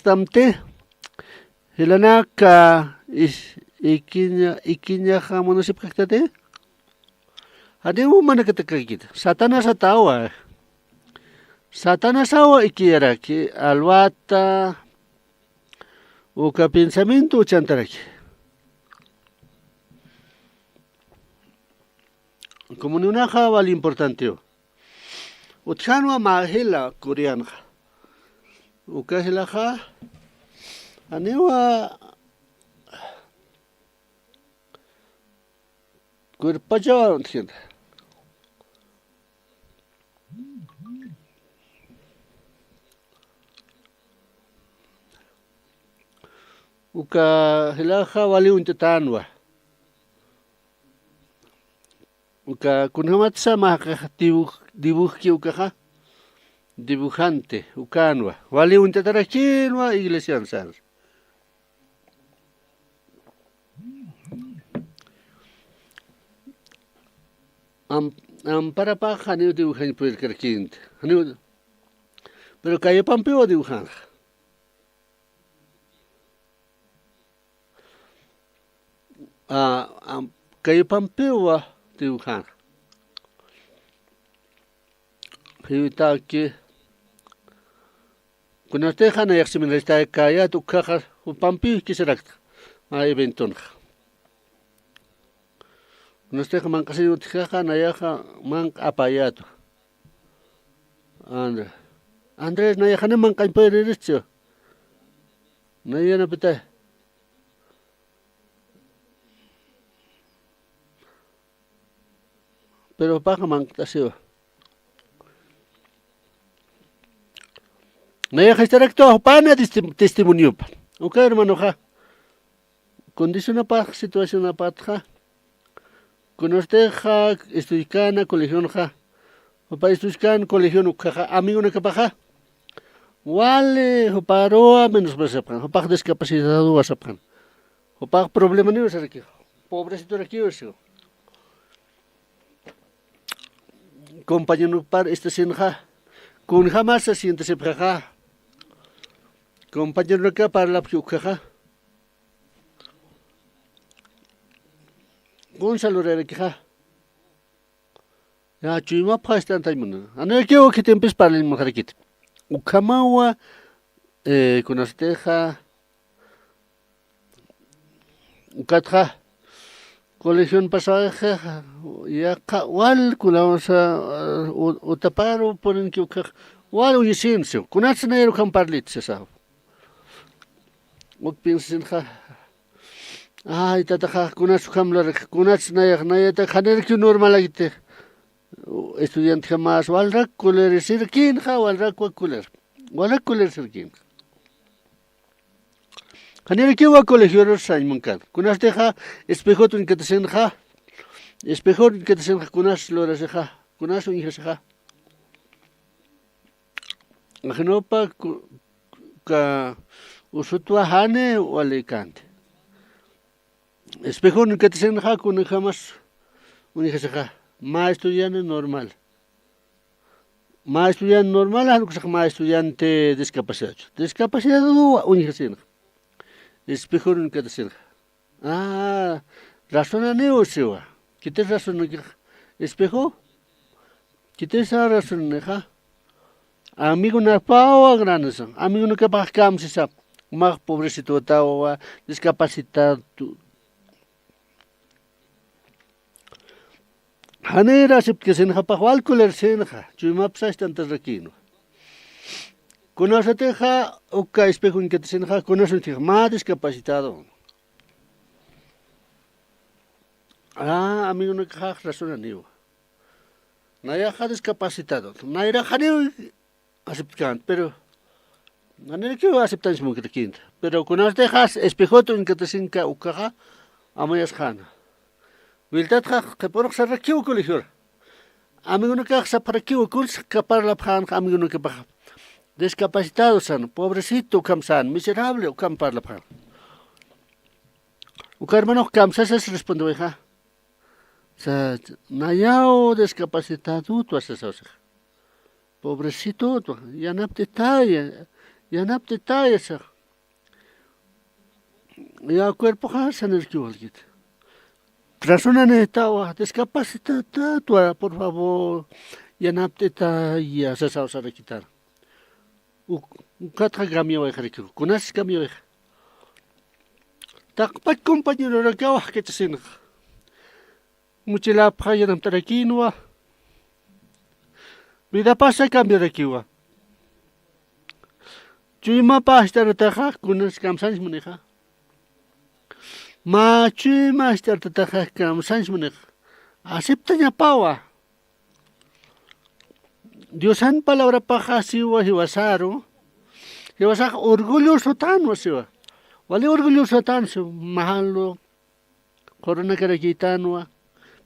Hilanaka is ikiñaja municipio kaktate. Adi umana katakakita. Satanas atawa. Satanas awa ikiyaraki. Alwata. Uka pensamiento chantaraki. Como ni una vale importante. Utjanwa mahila coreana. Uka hilaja. Aniwa cuerpacha entiende. Uka hilaja wali untetanwa. Uka kunamatsa maka dibuji ukaja dibujante ukanwa wali untetarachinwa iglesia ansar. Para paja ni dibujan por el carquinte. Pero calle pampeo dibujan. Calle pampeo dibujan. Hita que con este jana ya se me está calle tu caja un pampeo que será eventón. No esté man casi utjaja nayaja man apayato. Andrés nayaja no man caimpo derecho. Naya no pita. Pero paja man tasio. Nayaja está recto pana testimonio. Ok hermano ja. Condiciona pa situación apatja. Con usted ja estudican colegio ja opa estudican colegio ja amigo no capaja vale oparoa menos pasapan opa discapacitado pasapan opa problema ni usar aquí pobrecito aquí eso compañero par este sin ja con jamás se siente se ja compañero acá para la ja Gonzalo Rerequija. Ya, chuma pastan taimuna. Ano quiero que te empieces para el majarequit. Ukamawa, con asteja, ukatja, colección pasaje, ya, wal, kulausa, utaparo, ponen que ukaj, wal, uyisincio, con atsanero camparlit, se sabe. Ukpinsinja. Ay, tataja, kunas hamlar, kunas nayata, haner que normal agite. Estudiante jamás, walrak kuler sirkin, ha, walrak kuler. Walrak kuler sirkin. Haner que va colegio rosay munkan. Kunas deja, espejo tu que te senja. Espejo que te senja, kunas loras deja. Kunas un hija. Agenopa ka usutua hane o alicante. Espejo que te senja con jamás un hija más estudiante normal. Más estudiante normal, más estudiante discapacitado. Discapacitado un hija espejo que te senja. Razón negocio. ¿Qué te razón espejo? ¿Qué te razón neja? Amigo na pao grandes. Amigo no que para cam se sabe. Más pobrecito tao discapacitado. Hanera sip que senja pa wal kuler senja, chumapsa estantas requino. Conoce teja oka espejo en que te senja, conoce teja más discapacitado. Amigo no que razón aniu. Naya ha discapacitado. Naira haneu aceptan, pero Manera que aceptamos muy quinta. Pero con las dejas espejoto en que te sinca ucaja, amayas jana. Wiltat que por ser que colegio. Amigo no que para que capar la pan, amigo no que baja. Discapacitado san, pobrecito camsan, miserable o campar la pan. Uka hermano camsas es responde hija. Sa nayao discapacitado tu haces eso. Pobrecito tu, ya napte talla esa. Ya cuerpo hasan el que volgit. Trasuna necesitaba discapacitada tu, por favor, ya napte talla esa sausa de quitar. Ukatra gamio ejercicio, kunas gamio ejer. Takpat compañero rakawa que te sin. Muchila paya nam tarakinwa. Vida pasa cambio de kiwa. Chuma pasta rataja kunas kamsans muneja. Ma chuma pasta rataja kamsans muneja. Acepta ya pawa. Diosan palabra paja siwa hiwasaro. Hiwasaj orgulloso tan wasiwa. Wali orgulloso tan su mahalo. Corona karakitanwa.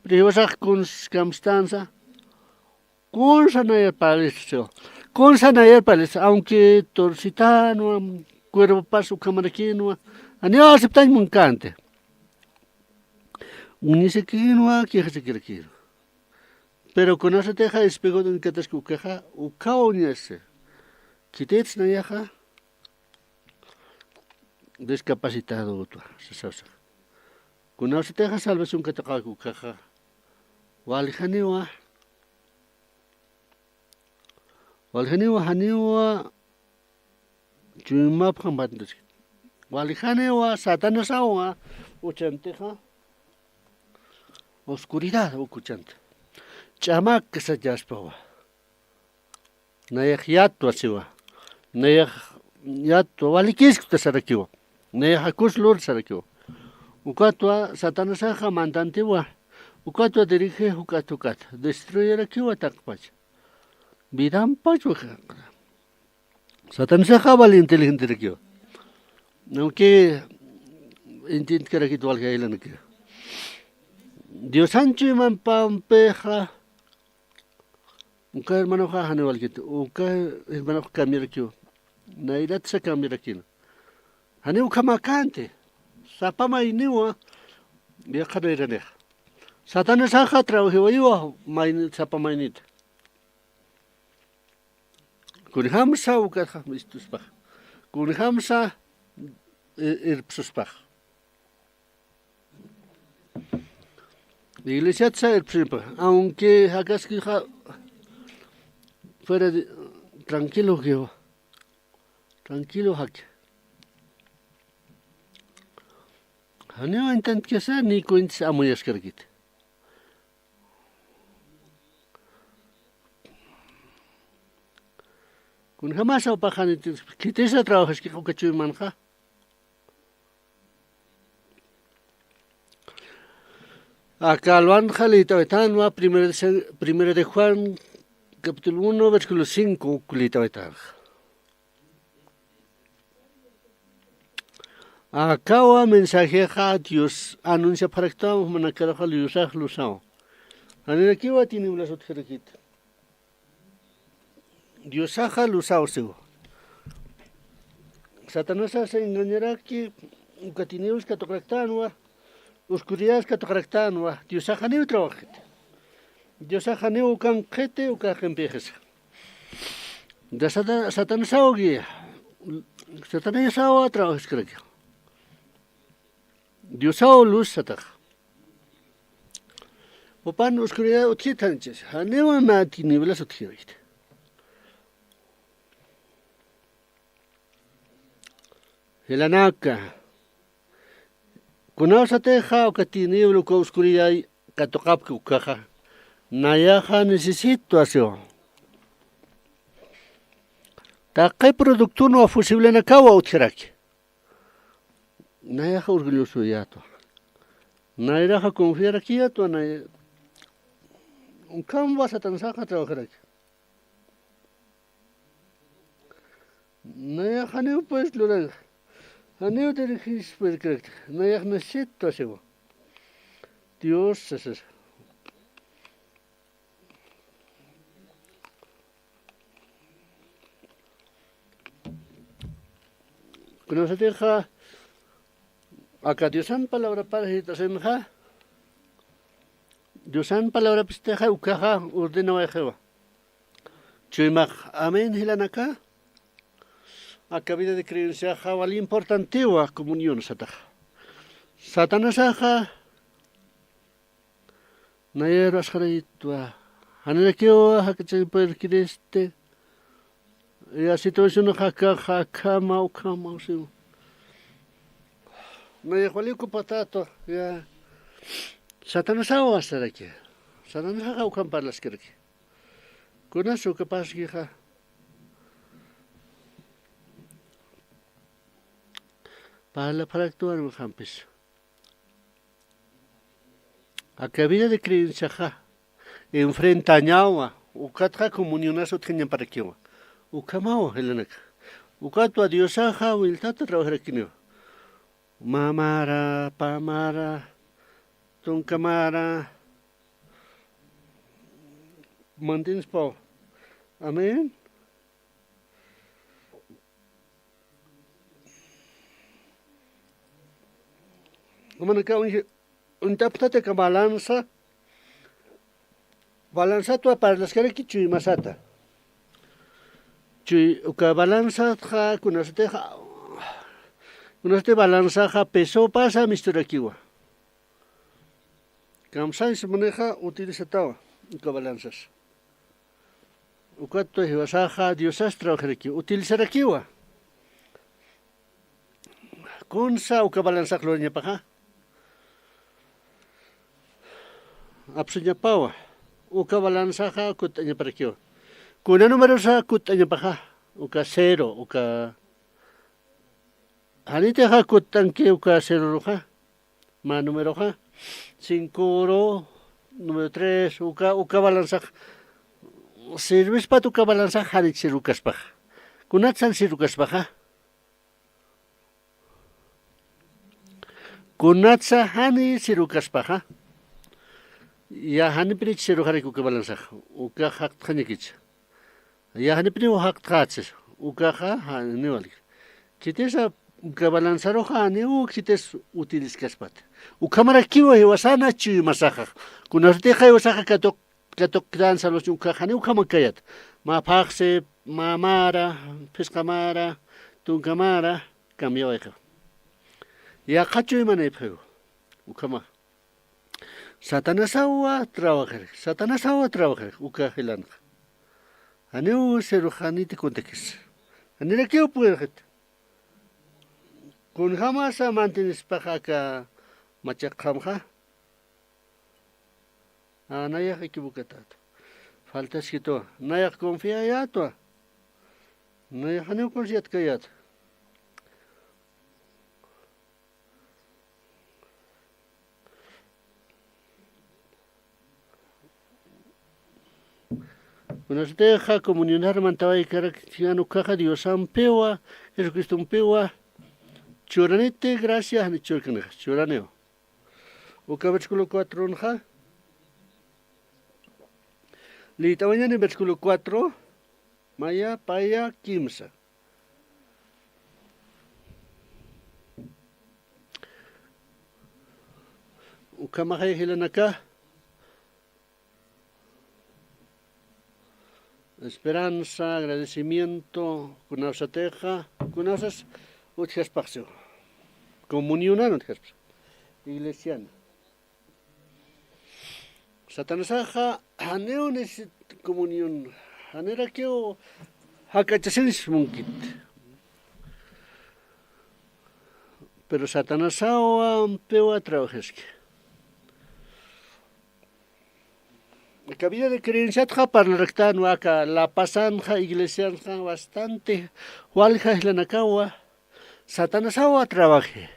Pero hiwasaj kun kamstanza. Con sanayar palisio. Con sanayar palisio. Aunque torcitano, cuerpo paso camaraquino. Anio aceptan muncante. Unisequino, que se quiere quiero. Pero con esa teja despegó de un catasco queja, o caoñese. Quitets nayaja. Discapacitado otro, se sabe. Con esa teja salves un catacaco queja. Waljaniwa. Waljaniwa chumap hambandes. Waljaniwa satanasawa ochanteja. Oscuridad okuchante. Chamak que se jaspawa. Nayah yato asiwa. Nayah yato walikis te sarakiwa. Nayah akus lor sarakiwa. Ukatwa satanasaja mandantewa. Ukatwa dirige ukatukat. Destruye rakiwa takpach. Vidam pachuja. Satanasaja vale inteligente rakiwa. Aunque intint que rakit walga ilan que. Dios ancho man pampeja. Uka hermano jahane walgit. Uka hermano cambiar kyo. Nairat se cambiar kino. Hane uka makante. Sapama iniwa. Viaja de irene. Satana saja trabajo iwa main sapama init. Kun hamsa uka mistus pach. Kun hamsa irpsus pach. La iglesia el principio, aunque hagas que fuera tranquilo que va, tranquilo hack. Haneo intent que sea ni cuentes a muy escarguit. Con jamás o pajanitos, que te esa trabajas que cocachu manja. Acá lo han jalito etanua, primero de Juan, capítulo 1, versículo 5, culito etan. Acá va mensaje a Dios, anuncia para que estamos manacaraja liusaj lusao. Anera aquí va tiene un lazo tjerequit. Dios aja lusao sego. Satanás se engañará que un catineus que tocractanua. Oscuridad que tocaractan wa Dios ajaneu trabajit. Dios ajaneu kan kete u kan empejes. Da satan saugi. Satan sawa trabajes creo. Dios sao luz sataj. Opan oscuridad utjitanches. Haneu na tinieblas utjivit. Helanaka. Kuna sa teja o katiniblo ka oscuridad katokap que ukaja. Nayaja necesito asio. Ta kai producto no fusible na kawa utjeraki. Nayaja orgulloso yato. Nayaja confiar aquí yato na un kam vas a tansaja trabajar aquí. Naya haneo pues lurang. Haneo dirigis pues correcto. Naya necesito asego. Dios es. Cuando se deja acá Diosan palabra para hitasenja. Diosan palabra pisteja ukaja ordena ejewa. Chuimak amén hilanaka. Acá vida de creencia jawali importantewa comunión sataja. Satanasaja nayero asharitwa. Hanelekeo hakachay per kireste. Ya situación haka mau siu. Naya kwaliku patato ya. Satanasawa saraki. Satanasaja ukam parlas kirki. Kunasu kapas hija. Para actuar en campes. A que vida de creencia ja. Enfrenta ñawa. Ukatra comunionazo tienen para kiwa. Ukamao helenak. Ukato a diosaja wiltata trabajar kinio. Mamara, pamara, tunkamara. Mantins pau. Amén. Manaka un taptate ka balanza. Balanza tu para las que chui masata. Chui uka balanza ja kunaste balanza ja peso pasa mistura kiwa. Kamsai se maneja utilizatawa uka balanzas. Ukato hiwasaja diosas trabajaraki utilizarakiwa. Kunsa uka balanza gloria paja. Apsunya pawa. Uka balanza ja kutanya parakio. Kuna número sa kutanya paja. Uka 0, uka hanite ja kutanke uka 0 roja. Ma número ja 5 número 3 uka balanza. Sirvis para tu balanza hanit sirukas paja. Kunatsan sirukas paja. Kunatsa hani sirukas paja. Ya hani pinich siru hari uka balanza. Uka hak thanikich. Ya hani pinich hak thatses. Uka hani walik. Kitesa uka balanza roja hani kites utiliskas pat. Uka marakiwa hiwasana chi masaja. Kunarteja hiwasaja katok danza los uka hani uka makayat. Ma pakse, ma mara, pescamara, tunkamara, cambio eja. Ya cacho y manepeo. Ukama. Satanasawa trabajar. Uka hilana. Aneu seruhani te conteques. Anera que puede. Kun jamás mantienes paja ka machakhamja. Naya equivocado. Falta escrito. Naya confía ya tú. Naya haneu consiat kayat. Nos deja comunionar mantaba y caracteriano caja Dios ampewa, Jesucristo ampewa, choranete gracias ni chorcaneja, choraneo. Uka versículo 4 onja. Lita mañana en versículo 4, maya paya kimsa. Uka mahay hilanaka. Esperanza, agradecimiento, kunasateja, kunasas, utjaspaxio. Comunionar utjaspaxio. Iglesiana. Satanasaja, haneo nesit comunión. Hanera keo hakachasenis munkit. Pero Satanasawa pewa trabajeski. La vida de creencia para el rectano acá, la pasanja iglesia bastante, walja es la nakawa, Satanasawa trabaje.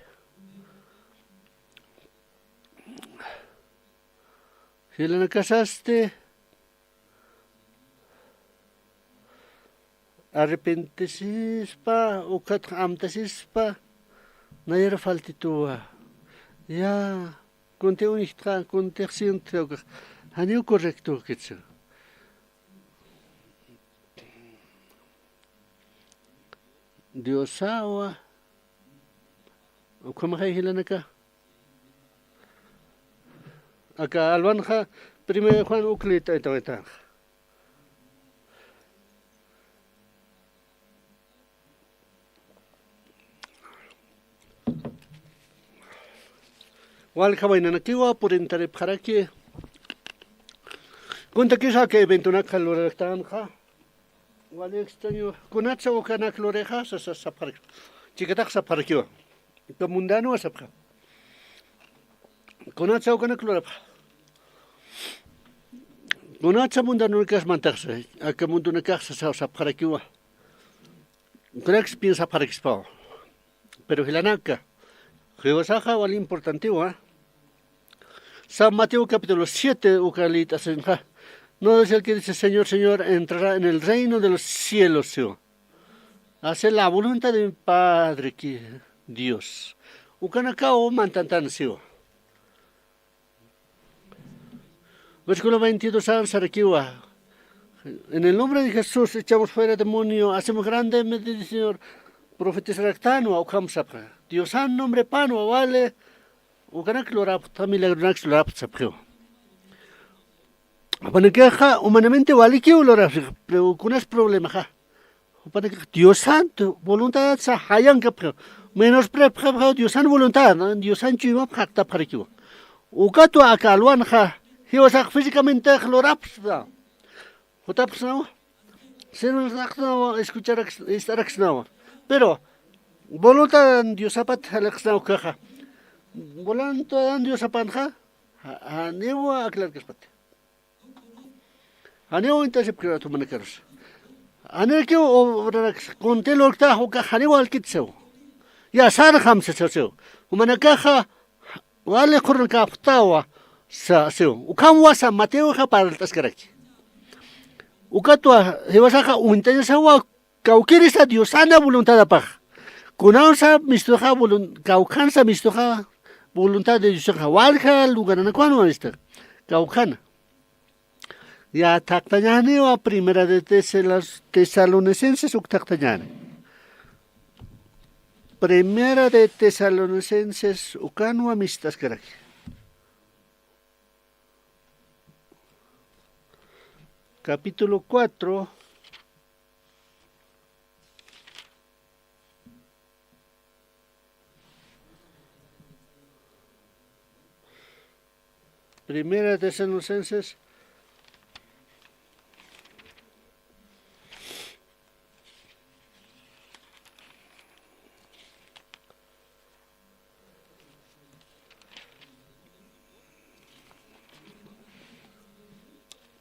Si la nakasaste, arrepentisispa ukat amtasispa nayara faltitua ya kunte unihtra kunte siento hani correcto kitsu Dios agua ¿cómo hay hilanaka? Acá albanja primero Juan uclita eta Wal kawaina nakiwa por entare para que Kunta kisa que eventuna caloractan ha Wal extraño kunatsa o kana cloreja sa par Chicatak sa parkio to mundano sapka Kunatsa o kana cloreja Kunatsa mundano kas mantarse a que munduna casa sa parkio Crex piensa para expo Pero hilanaka Jehosaja vale importantivo, San Mateo capítulo 7, Ucalita Senja. No es el que dice, Señor, Señor, entrará en el reino de los cielos, Señor. Hace la voluntad de mi Padre, que Dios. Ucanacao mantantan, Señor. Versículo 22, Sansarakiwa. En el nombre de Jesús echamos fuera demonio, hacemos grande, Señor. Profetis rectano au kamsapra. Dios an nombre pano vale. Uganak lorap tamilagronak lorap saprio. Apanakeja humanamente vale que lorap pero kunas problema ja. Apanakeja Dios santo voluntad sa hayan kaprio. Menos prepra Dios san voluntad, Dios san chima hakta parekiwa. Ukato akalwan ja. Hiwasak físicamente lorap da. Hotap snawa. Se nos da escuchar estar snawa. Pero, voluntad Dios apat halexnau caja. Voluntad Dios apanja, anewa aclar que espate. Anewa intensip que tu manecaros. Aneke o contelo octa o cajanewa al kitseu. Ya sar hamse seu. Humanacaja, wale corren captawa sa seu. Ukamwa sa Mateo ja para el tascaraki. Ukatua, hewasaja intensawa. Cauquerista Dios sana voluntad apaj. Kunansa mistoja caucansa mistoja voluntad de Dios walja lugar na cuano esta. Caucana. Ya tactañane o primera de Tesalonicenses uctactañane. Primera de Tesalonicenses ucano amistas caraki. Capítulo 4. Primera Tesalonicenses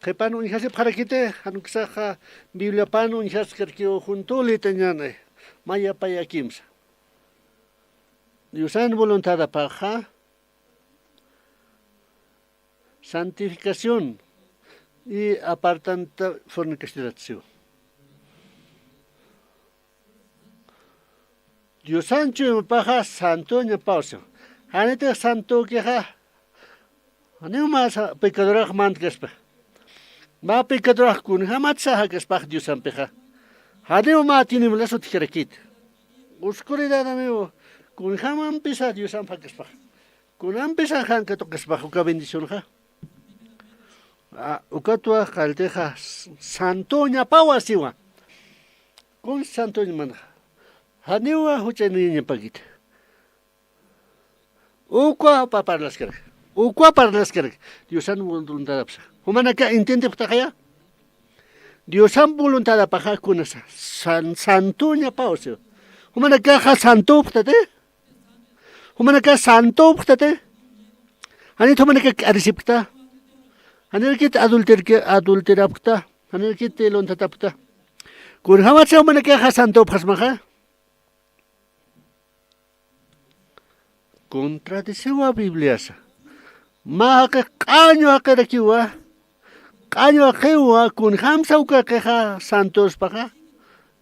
Jepano inhase para quite anuksaja Biblia pano inhas kerkio juntuli teñane maya paya kimsa Diosan voluntad apaja santificación y apartanta fornicación. Dios sancho me paja santo en pausa. Anete santo que ha. Ane más pecador mantkespa. Ma pecador kun hamatsa hakespa Dios ampeja. Ane ma tiene mlaso tikerekit. Oscuridad amigo kun hamam pisa Dios ampakespa. Kun ampesa han que tokespa ka bendición ha. Ukatua calteja santoña paua siwa. Con santoña manja. Haniwa huchaniña pagita. Ukwa para las cargas. Ukwa para las cargas. Dios han voluntad apsa. Humana que entiende putaya. Dios han voluntad apaja con esa santoña paua siwa. Humana que ha santo putate. Humana que santo putate. Anito humana que arisipta. Anerkit adulterapta, anerkit lontatapta. Kun hamatsa umana que hasanto pasmaja. Contradiceva Bibliasa. Ma que caño akarakiwa. Caño akewa kun hamsa uka queja santos paja.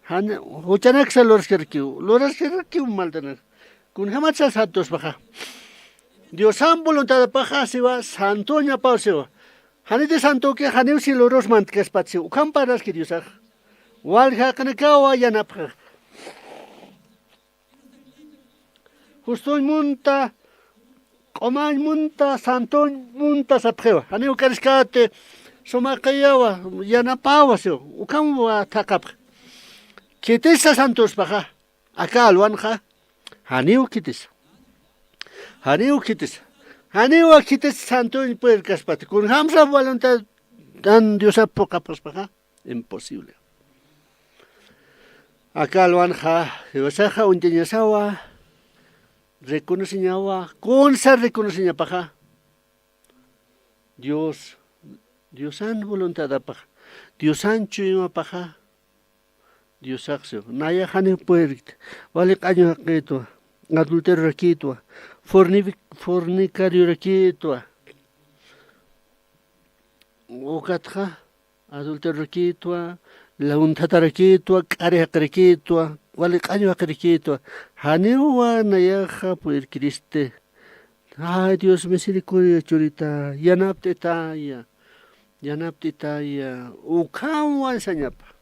Huchanak sa loras kerkiu maltanar. Kun hamatsa santos baja. Dios san voluntad paja siwa santoña pausiwa. Hanite santo que haneu si loros mantkas patsi. Ukam paras que Dios walha kanakawa yanapja. Justo munta Oman munta santon munta sapjewa. Haneu kariskate somakayawa yanapawa sio. Ukam wa takap. Kitisa santos baja. Acá alwanja. Haneu kitis. Haneu kitis santo en puer caspate. Con hamsa voluntad dan Dios a poca prospaja. Imposible. Acá alwanja. Yosaja unteñasawa. Reconocimiento, consa reconocimiento paja. Dios san voluntad paja. Dios san chuima paja. Dios axio. Naya hane puerta. Vale caño aquito. Adulterio aquito. Fornicario aquito. Ocatja. Adulterio aquito. La untata aquito. Care aquito. Wale caño aquito. Hanewa nayaja puer Criste. Ay Dios misericordia churita. Yanapte taya. Ukawa ensañapa.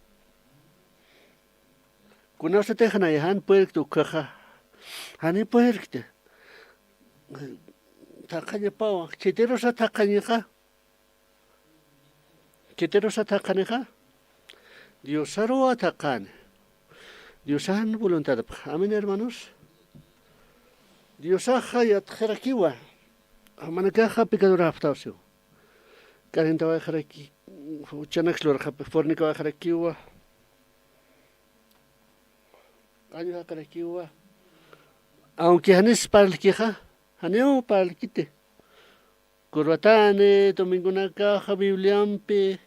Kuna se teja nayahan puer tu caja. Hane puer te. Takaña pawa. Chiterosa takañeja. Chiterosa takañeja. Dios aroa takane. Dios san voluntad. Amén, hermanos. Dios aja y atjerakiwa. Amanacaja picadora aftausio. Carenta va jeraki. Chanax lorja fornica va jerakiwa. Año jerakiwa. Aunque hanes para el queja. Haneo para el quite. Corbatane, domingo na caja, bibliampe.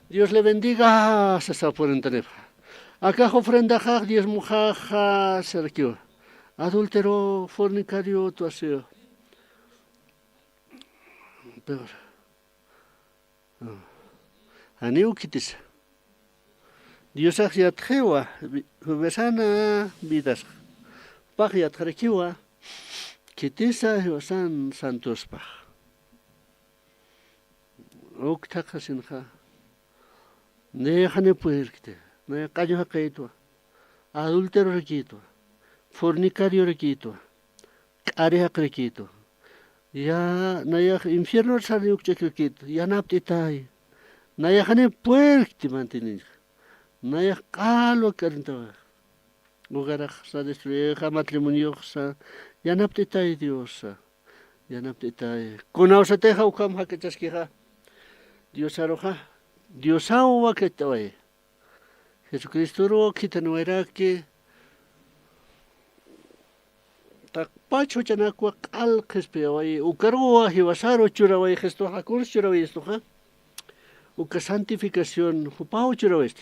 Dios le bendiga. Se está por entrefa. Acá ofrenda ja, diezmo ja, Sergio. Adúltero, fornicario, tu aseo. Peor. Aniu kitis. Dios ya tjewa, besana vidas. Pajia trekiwa. Kitisa yosan santos paj. Oktaka sinja. Nehane puerkte. Naya caño jaqueito, adúltero requito, fornicario requito, areja requito, ya naya infierno salió requito, ya naptitai, naya jane puerti mantener, naya calo carintaba, lugar sa destruyeja matrimonio sa, ya naptitai diosa, ya naptitai, con ausa teja ukam jaquechasquija, Dios aroja, Dios agua que te vaya. Jesucristo ro kita no era que tak pacho chanakwa al khespeawai ukarwa hiwasaro churawai gesto hakun churawai esto ha uka santificación upau churawai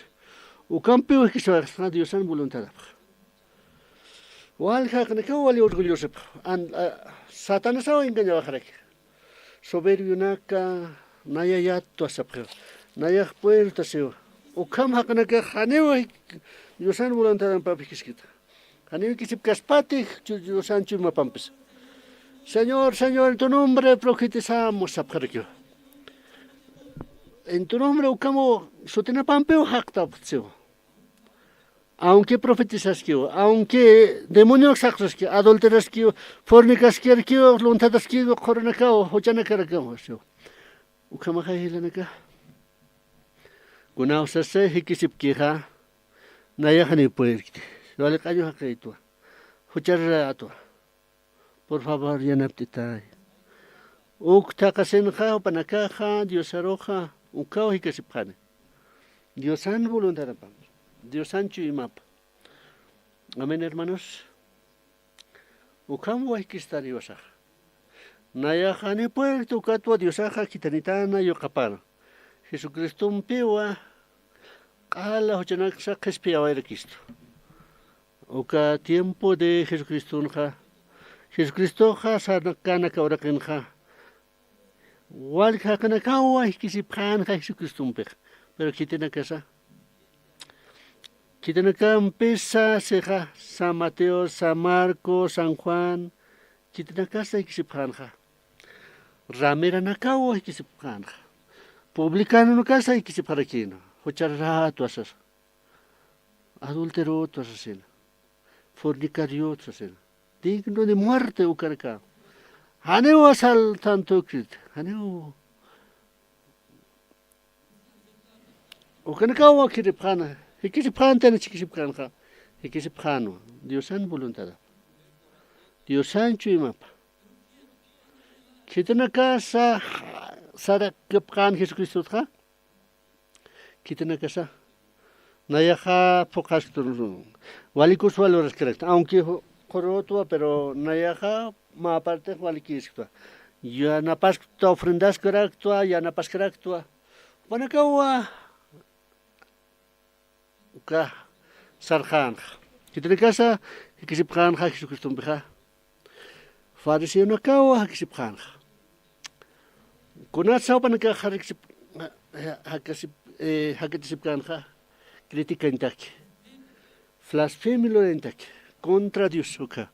ukampeo que se Dios san voluntad wal hakne ka wali orgulloso an Satanás o engañaba jarek soberbio naka naya yato asapre naya puerta seo Ukam hakana que haneo yosan voluntad en papiskita. Haneo kisip kaspati yosan chuma pampes. Señor, en tu nombre profetizamos apjarkio. En tu nombre ukamo sotena pampeo hakta ptseo. Aunque profetizas kio, aunque demonios sacros kio, adulteras kio, fornicas kio, luntadas kio, coronacao, hojana karakao. Ukama hahilanaka. Kuna usase hikisip kiha naya hani puerkite. Vale caño jaqueito. Hucharato. Por favor, yanaptitay. Uktakasenja panakaja Dios aroja ukao hikisip hane. Dios san voluntad pam. Dios san chuimap. Amén, hermanos. Ukam wa hikistari wasaj. Naya hani puerto katwa Dios aja kitanitana yo kapar. Jesucristo un pewa, ala hochanak sa kespiawa era Cristo. Oka tiempo de Jesucristo Jesucristo sana kaura kenja. Wal kana kawa kisiphan Jesucristo un pek. Pero kitena casa. Quitanacampiza, Seja, San Mateo, San Marcos, San Juan, Quitanacasa Ikisipanja. Ramera Nakawa Ikisipanja. Publicano no casa Ikisiparaquino. Hocharrato asas. Adúltero asesino. Fornicario asesino. Digno de muerte ucarca. Haneo asal tanto crit. Haneo. Ucanacao kiripana. Ikisipran tena chikisipranca. Ikisipano. Dios san voluntad. Dios san chuimapa. Kitana casa Sara kepran Jesucristo tra. Kitana casa. Nayaja pocas Walikus valores correcto. Aunque corotua, pero nayaja ma aparte walikistua. Ya na pas ta ofrendas correctua, ya na pas correctua. Panakawa Uka sarjan. Kitana casa kisipran Jesucristo beja. Fariseo nakawa kisipran. Kunat sa panaka harisip hakisipkan crítica en taque. Blasfemio en taque. Contra Dios uka.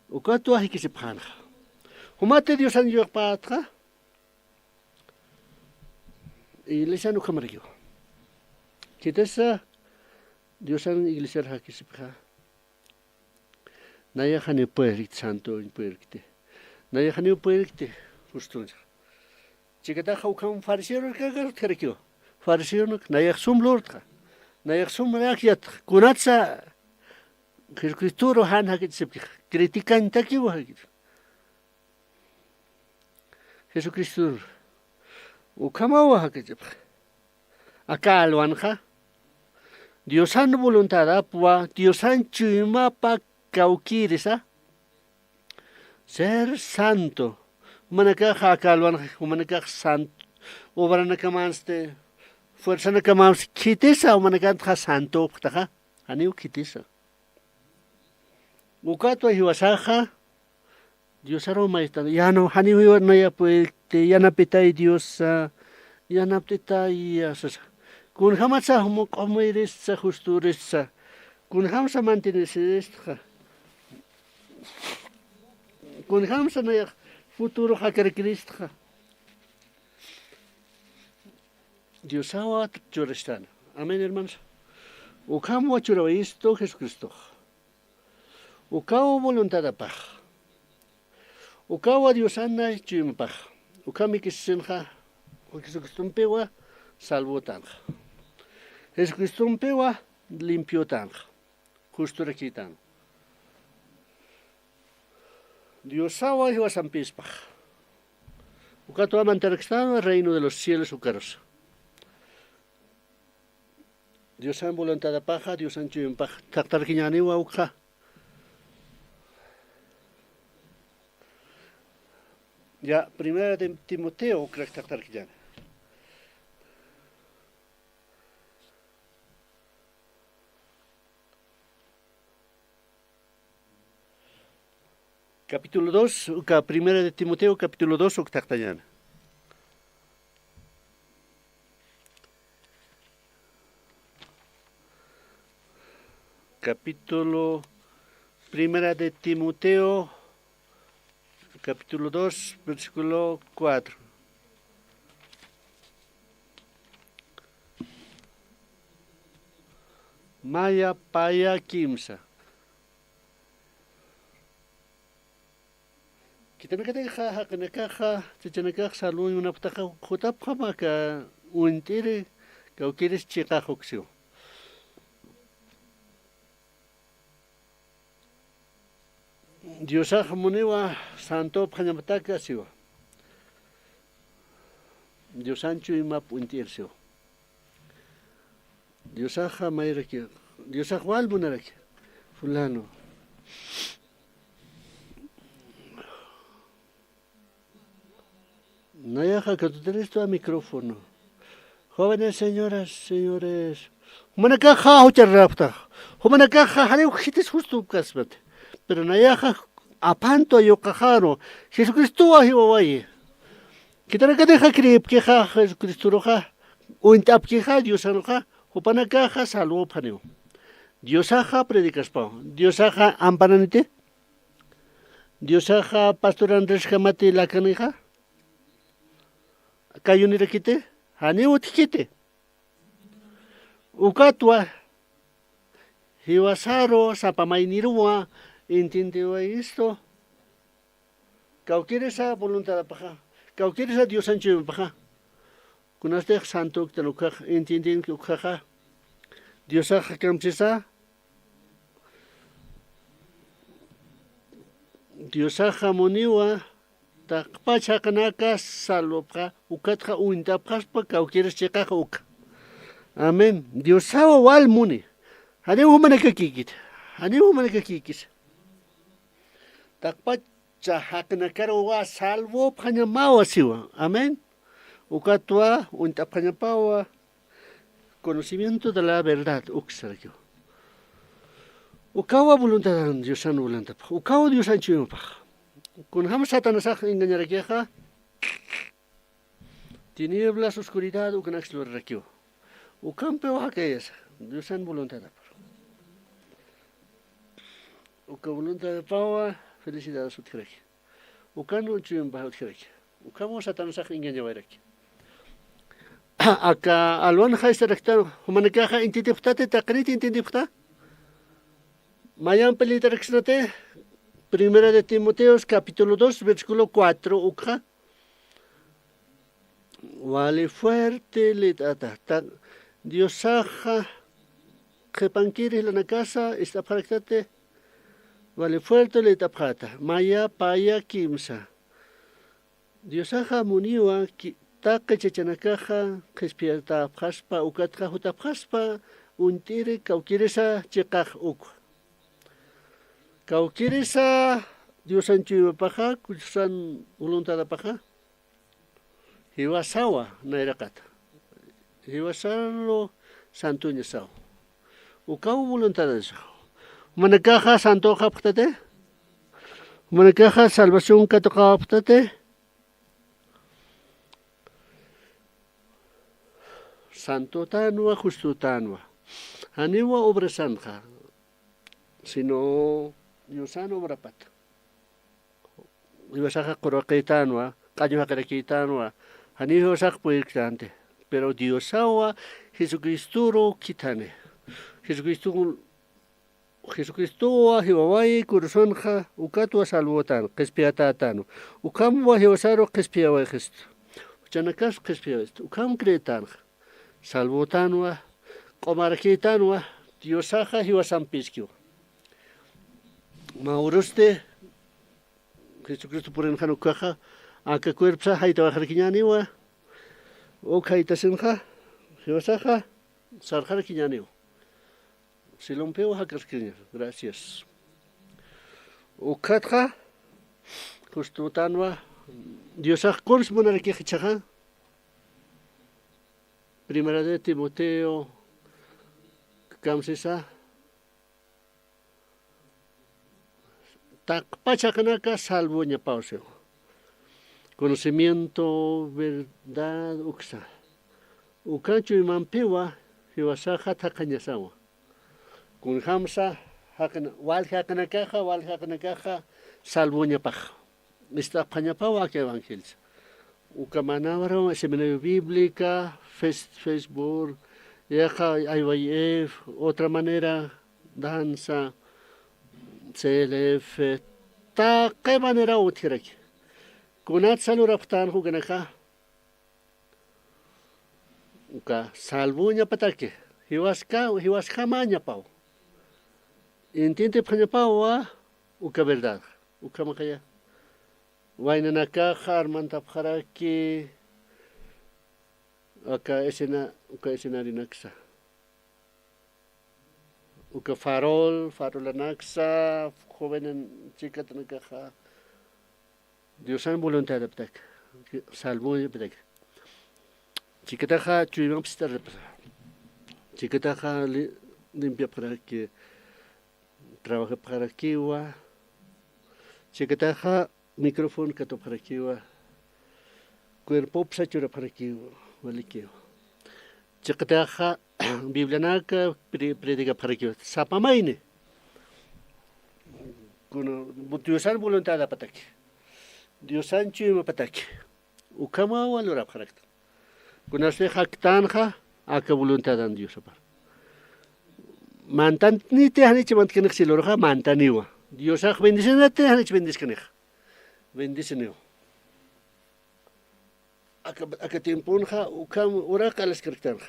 Uka tu hakisipkan. Humate Dios an yo patra. Y le sanu kamario. Kitesa Dios an iglesia hakisipka. Naya hane puerit santo in puerite. Naya hane puerite. Justo. Chicata haukan fariseo karakio. Fariseo nayak sum lordka. Nayak sum rakyat. Kunatsa Jesucristo han hakitsipki. Critican takiwa hakit. Jesucristo ukamawa hakitsip. Akalwanha. Diosan voluntad apua. Diosan chuma pa kaukirisa. Ser santo. Manakaja akalwan. Manakaja santo. Obra nakamanste. Fuerza nakamams kitisa o manakanta santo ptaja. Aniu kitisa. Ukato hiwasaja. Dios aroma está. Ya no haniu no ya pues ya na petai Dios ya na petai asas. Kun hamasa homo como eres sa justures sa. Kun hamsa mantienes esta. Kun hamsa na ya futuro hakar Cristo. Dios awa churestana. Amén, hermanos. Ukamo churava isto Jesucristo. Ukao voluntad a paj. Ukawa Dios ana chimpaj. Ukami kisenja. Jesucristo pewa salvo tanja. Jesucristo pewa limpio tanja. Justo requitan. Dios awa hiwa sampispaj. Ukato amantarextano reino de los cielos ucaros. Dios san voluntad de paja, Dios san chuim paja. Taktar kiñani wa ukha. Ya, primera de Timoteo, ukrak taktar kiñani. Capítulo 2, primera de Timoteo, capítulo 2, uktak kiñani. Capítulo primera de Timoteo, capítulo 2, versículo 4. Maya paya kimsa. Kita nak kata kenakaha, sejenakah selalu menapatah kota apa ka untiri kau kiris cekah hoksio. Dios muniwa santo panyamata siwa. Dios ancho imap untirsio. Dios mayraki. Dios wal bunaraki. Fulano. Nayaja que tú tenés tu micrófono. Jóvenes señoras, señores. Humanakaja hocharrapta. Humanakaja haleu hites justo kasbate. Pero nayaja apanto yo cajaro. Jesucristo ahiwawaye. Kitana que deja creep queja Jesucristo roja. O intap queja Dios anoja. Hupanakaja salvo paneo. Diosaja predicaspa, Diosaja ampananite, Diosaja pastoran rescamate la canija, cayunirakite, aniutikite, ukatua, hiwasaro, sapamainirua, intintiwa esto, cualquier esa voluntad paja, cualquier esa Dios ancho paja, con este santo que lo caja, intindin que caja, Diosaja camchisa, Diosaja moniwa, takpacha kanaka salopra, ukatra uinta paspa, cualquier checa uka. Amén. Diosawa wal muni. Hane humanaka kikit. Hane humanaka kikis. Takpacha hakanakara wa salvo panyamawa siwa. Amén. Ukatua uinta panyapawa. Conocimiento de la verdad. Uksaryo. Ukawa voluntad Diosan voluntad. Ukawa Diosan chuyumpa. Con ham satanasaj engañarakeja. Tinieblas, oscuridad, ukanaxlo rakio. Ukampe oaxaquees. Diosan voluntad. Uka voluntad de paua. Felicidades utjirek. Ukanu chuyumpa utjirek. Ukamo satanasaj engañawarek. Acá alwan jaiste rectano. Humanakaja intitiptate takrit intitipta. Mayan pelita rexnate, primera de Timoteos, capítulo 2, versículo 4, ukha. Vale fuerte le data. Diosaja, que panquiri la casa, está practate. Vale fuerte le tapata. Maya paya kimsa. Diosaja muniwa, taka chechanakaja, que espierta paspa, ukatra juta paspa, untire, caukiresa, chekaj ukha. Kaukirisa Diosan chuva paja, kusan voluntad paja. Hiwasawa nairakata. Hiwasalo santunya sao. Ukau voluntad sao. Manakaja santo kaptate. Manakaja salvación katoka kaptate. Santo tanwa, justo tanwa. Aniwa obra sanja. Sino Diosano brapat. Diosaka koroketanwa, kaño kerekitanwa, haniho sak puiktante. Pero Diosawa Jesucristo kitane. Jesucristo hiwawai kurusonja ukatwa salvotan, kespiatatano. Ukamwa hiwasaro kespiawa gesto. Chanakas kespiawa gesto. Ukam kretan. Salvotanwa, komarkitanwa, Diosaja hiwasampiskio. Mauruste Jesucristo por en Hanukkah a que cuerpsa hay trabajar quiñaniwa o kaitasenja Jehosaja sarjar quiñaniwa si lompeo hakas quiña gracias o katja justo tanwa Diosaj kors monar que hichaja primera de Timoteo kamsesa Takpachakanaka salvo ñapauso. Conocimiento, verdad, uksa. Ukanchu y mampiwa, hiwasaja takañasawa. Kun hamsa, wal hakanakaja, salvo ñapaja. Esta pañapawa que evangelis. Ukamanawaro, seminario bíblica, Facebook, IYF, otra manera, danza. CLF ta qué manera utirek kunat saluraptan huganaka uka salvuña patake hiwaska maña pau intente paña paua uka verdad uka makaya wainanaka harmanta pharaki uka escenarinaksa uka farolanaxa, joven chica tanakaja. Dios en voluntad de ptek. Salvo de ptek. Chiquitaja chuyam pistar. Chiquitaja limpia para que trabaje para kiwa. Chiquitaja micrófono que to para kiwa. Cuerpo psachura para kiwa. Vale kiwa. Chiquitaja Biblia naka predica para que sapamaine. Kuno Diosan voluntad apataki. Diosan chuma pataki. Ukama walura parakta. Kuna se haktanja aka voluntad an Dios apar. Mantan ni te hanich mantkenik silorja mantaniwa. Dios ach bendicionate hanich bendiskenik. Bendicioneo. Aka timpunja ukam urak alas kerktanja.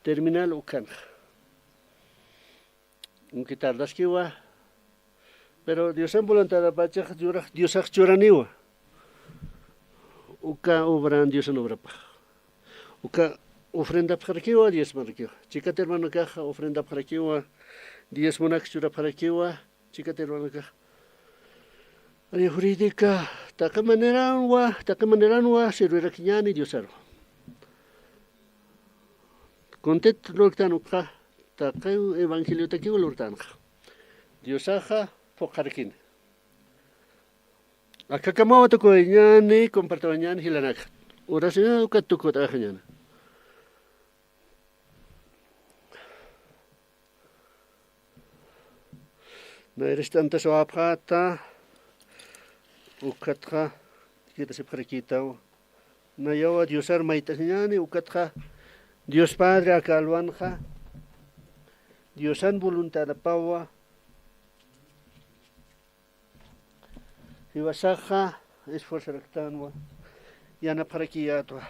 Terminal ukanja. Un quitardas kiwa. Pero Dios en voluntad apacha Dios ach churaniwa. Uka obran Dios en obra pa. Uka ofrenda parakiwa Dios marakiwa. Chica hermano caja ofrenda parakiwa. Dios monak chura parakiwa. Chica hermano caja. Ari jurídica takamaneranwa sirvera kinyani Dios aro. Contet lortan uka takay evangelio takiwa lortan. Dios aja fokarkin. Akakamawa to ko nyani comparto nyani hilanak. Oración uka tukot ajanyana. Na restante so apata ukatra kita se parakitaw. Na yawa Diosar maitas nyani ukatra Dios Padre akalwanja. Diosan voluntad pawa. Hiwasaja esfuerzo rectanwa. Yana parakiatwa.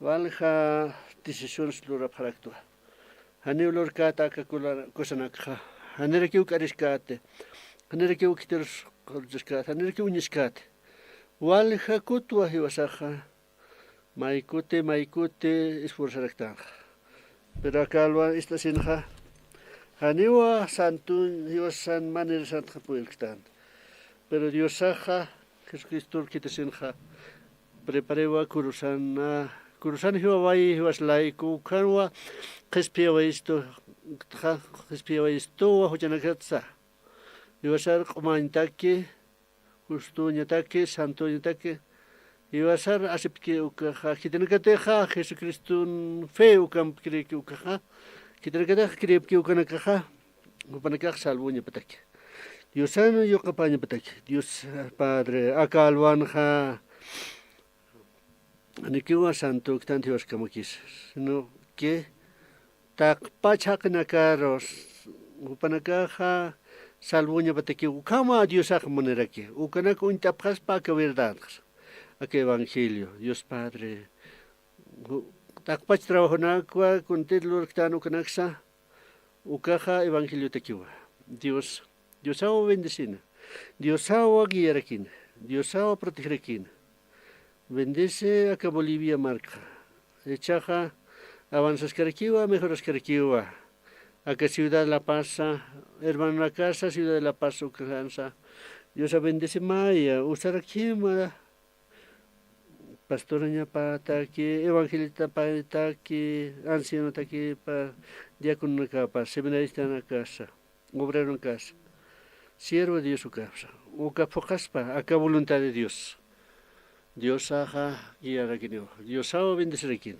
Valja decisiones lura paraktua. Hanulur kata kakula kosanakha. Hanerekiu kariskate. Hanerekiu kiters korjiskate. Hanerekiu niskate. Valja kutwa hiwasaja. Maikute esfuerzo rectanga. Pero akalwa esta sinja. Haniwa santun hiwas san manir sant kapuilkstan. Pero Dios saja Jesucristo kitesinja. Preparewa kurusan hiwa vai hiwas laiku kanwa kespiawa isto wa hujanakatsa. Hiwasar qomantaki justo nyataki santo nyataki. Hiwasar asipki ukaja kitenakateja Jesucristo fe ukam kriki ukaja. Kitenakateja kripki ukanakaja. Upanakaj salvo nyapataki. Dios sano yo campaña pataki. Dios Padre akalwanja. Anikiwa santo tanti was kamakis. No que takpachak nakaros upanakaja salvoña pataki ukama Dios ak moneraki. Ukanak untapjas pa que verdad. A que evangelio. Dios Padre. Takpach trabajo nakwa contelor tano kanaksa. Ukaja evangelio tekiwa. Dios hawa bendecina. Dios hawa guiaraquina. Dios hawa protegerequina. Bendice a Bolivia marca. Echaja avanzas caraquiwa, mejoras caraquiwa. Acá Ciudad La Paz, hermano la casa, Ciudad de La Paz, Ucansa. Dios bendice Maya, usar aquí, pastoraña para que, evangelista para que, anciano para que, diácono para seminarista en la casa, obrero en casa. Siervo de Dios su causa. Uka focaspa, acá voluntad de Dios. Dios haga guiar a quien Dios haga bendecir a quien.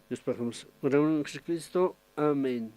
Dios pagamos. Oramos en Jesucristo. Amén.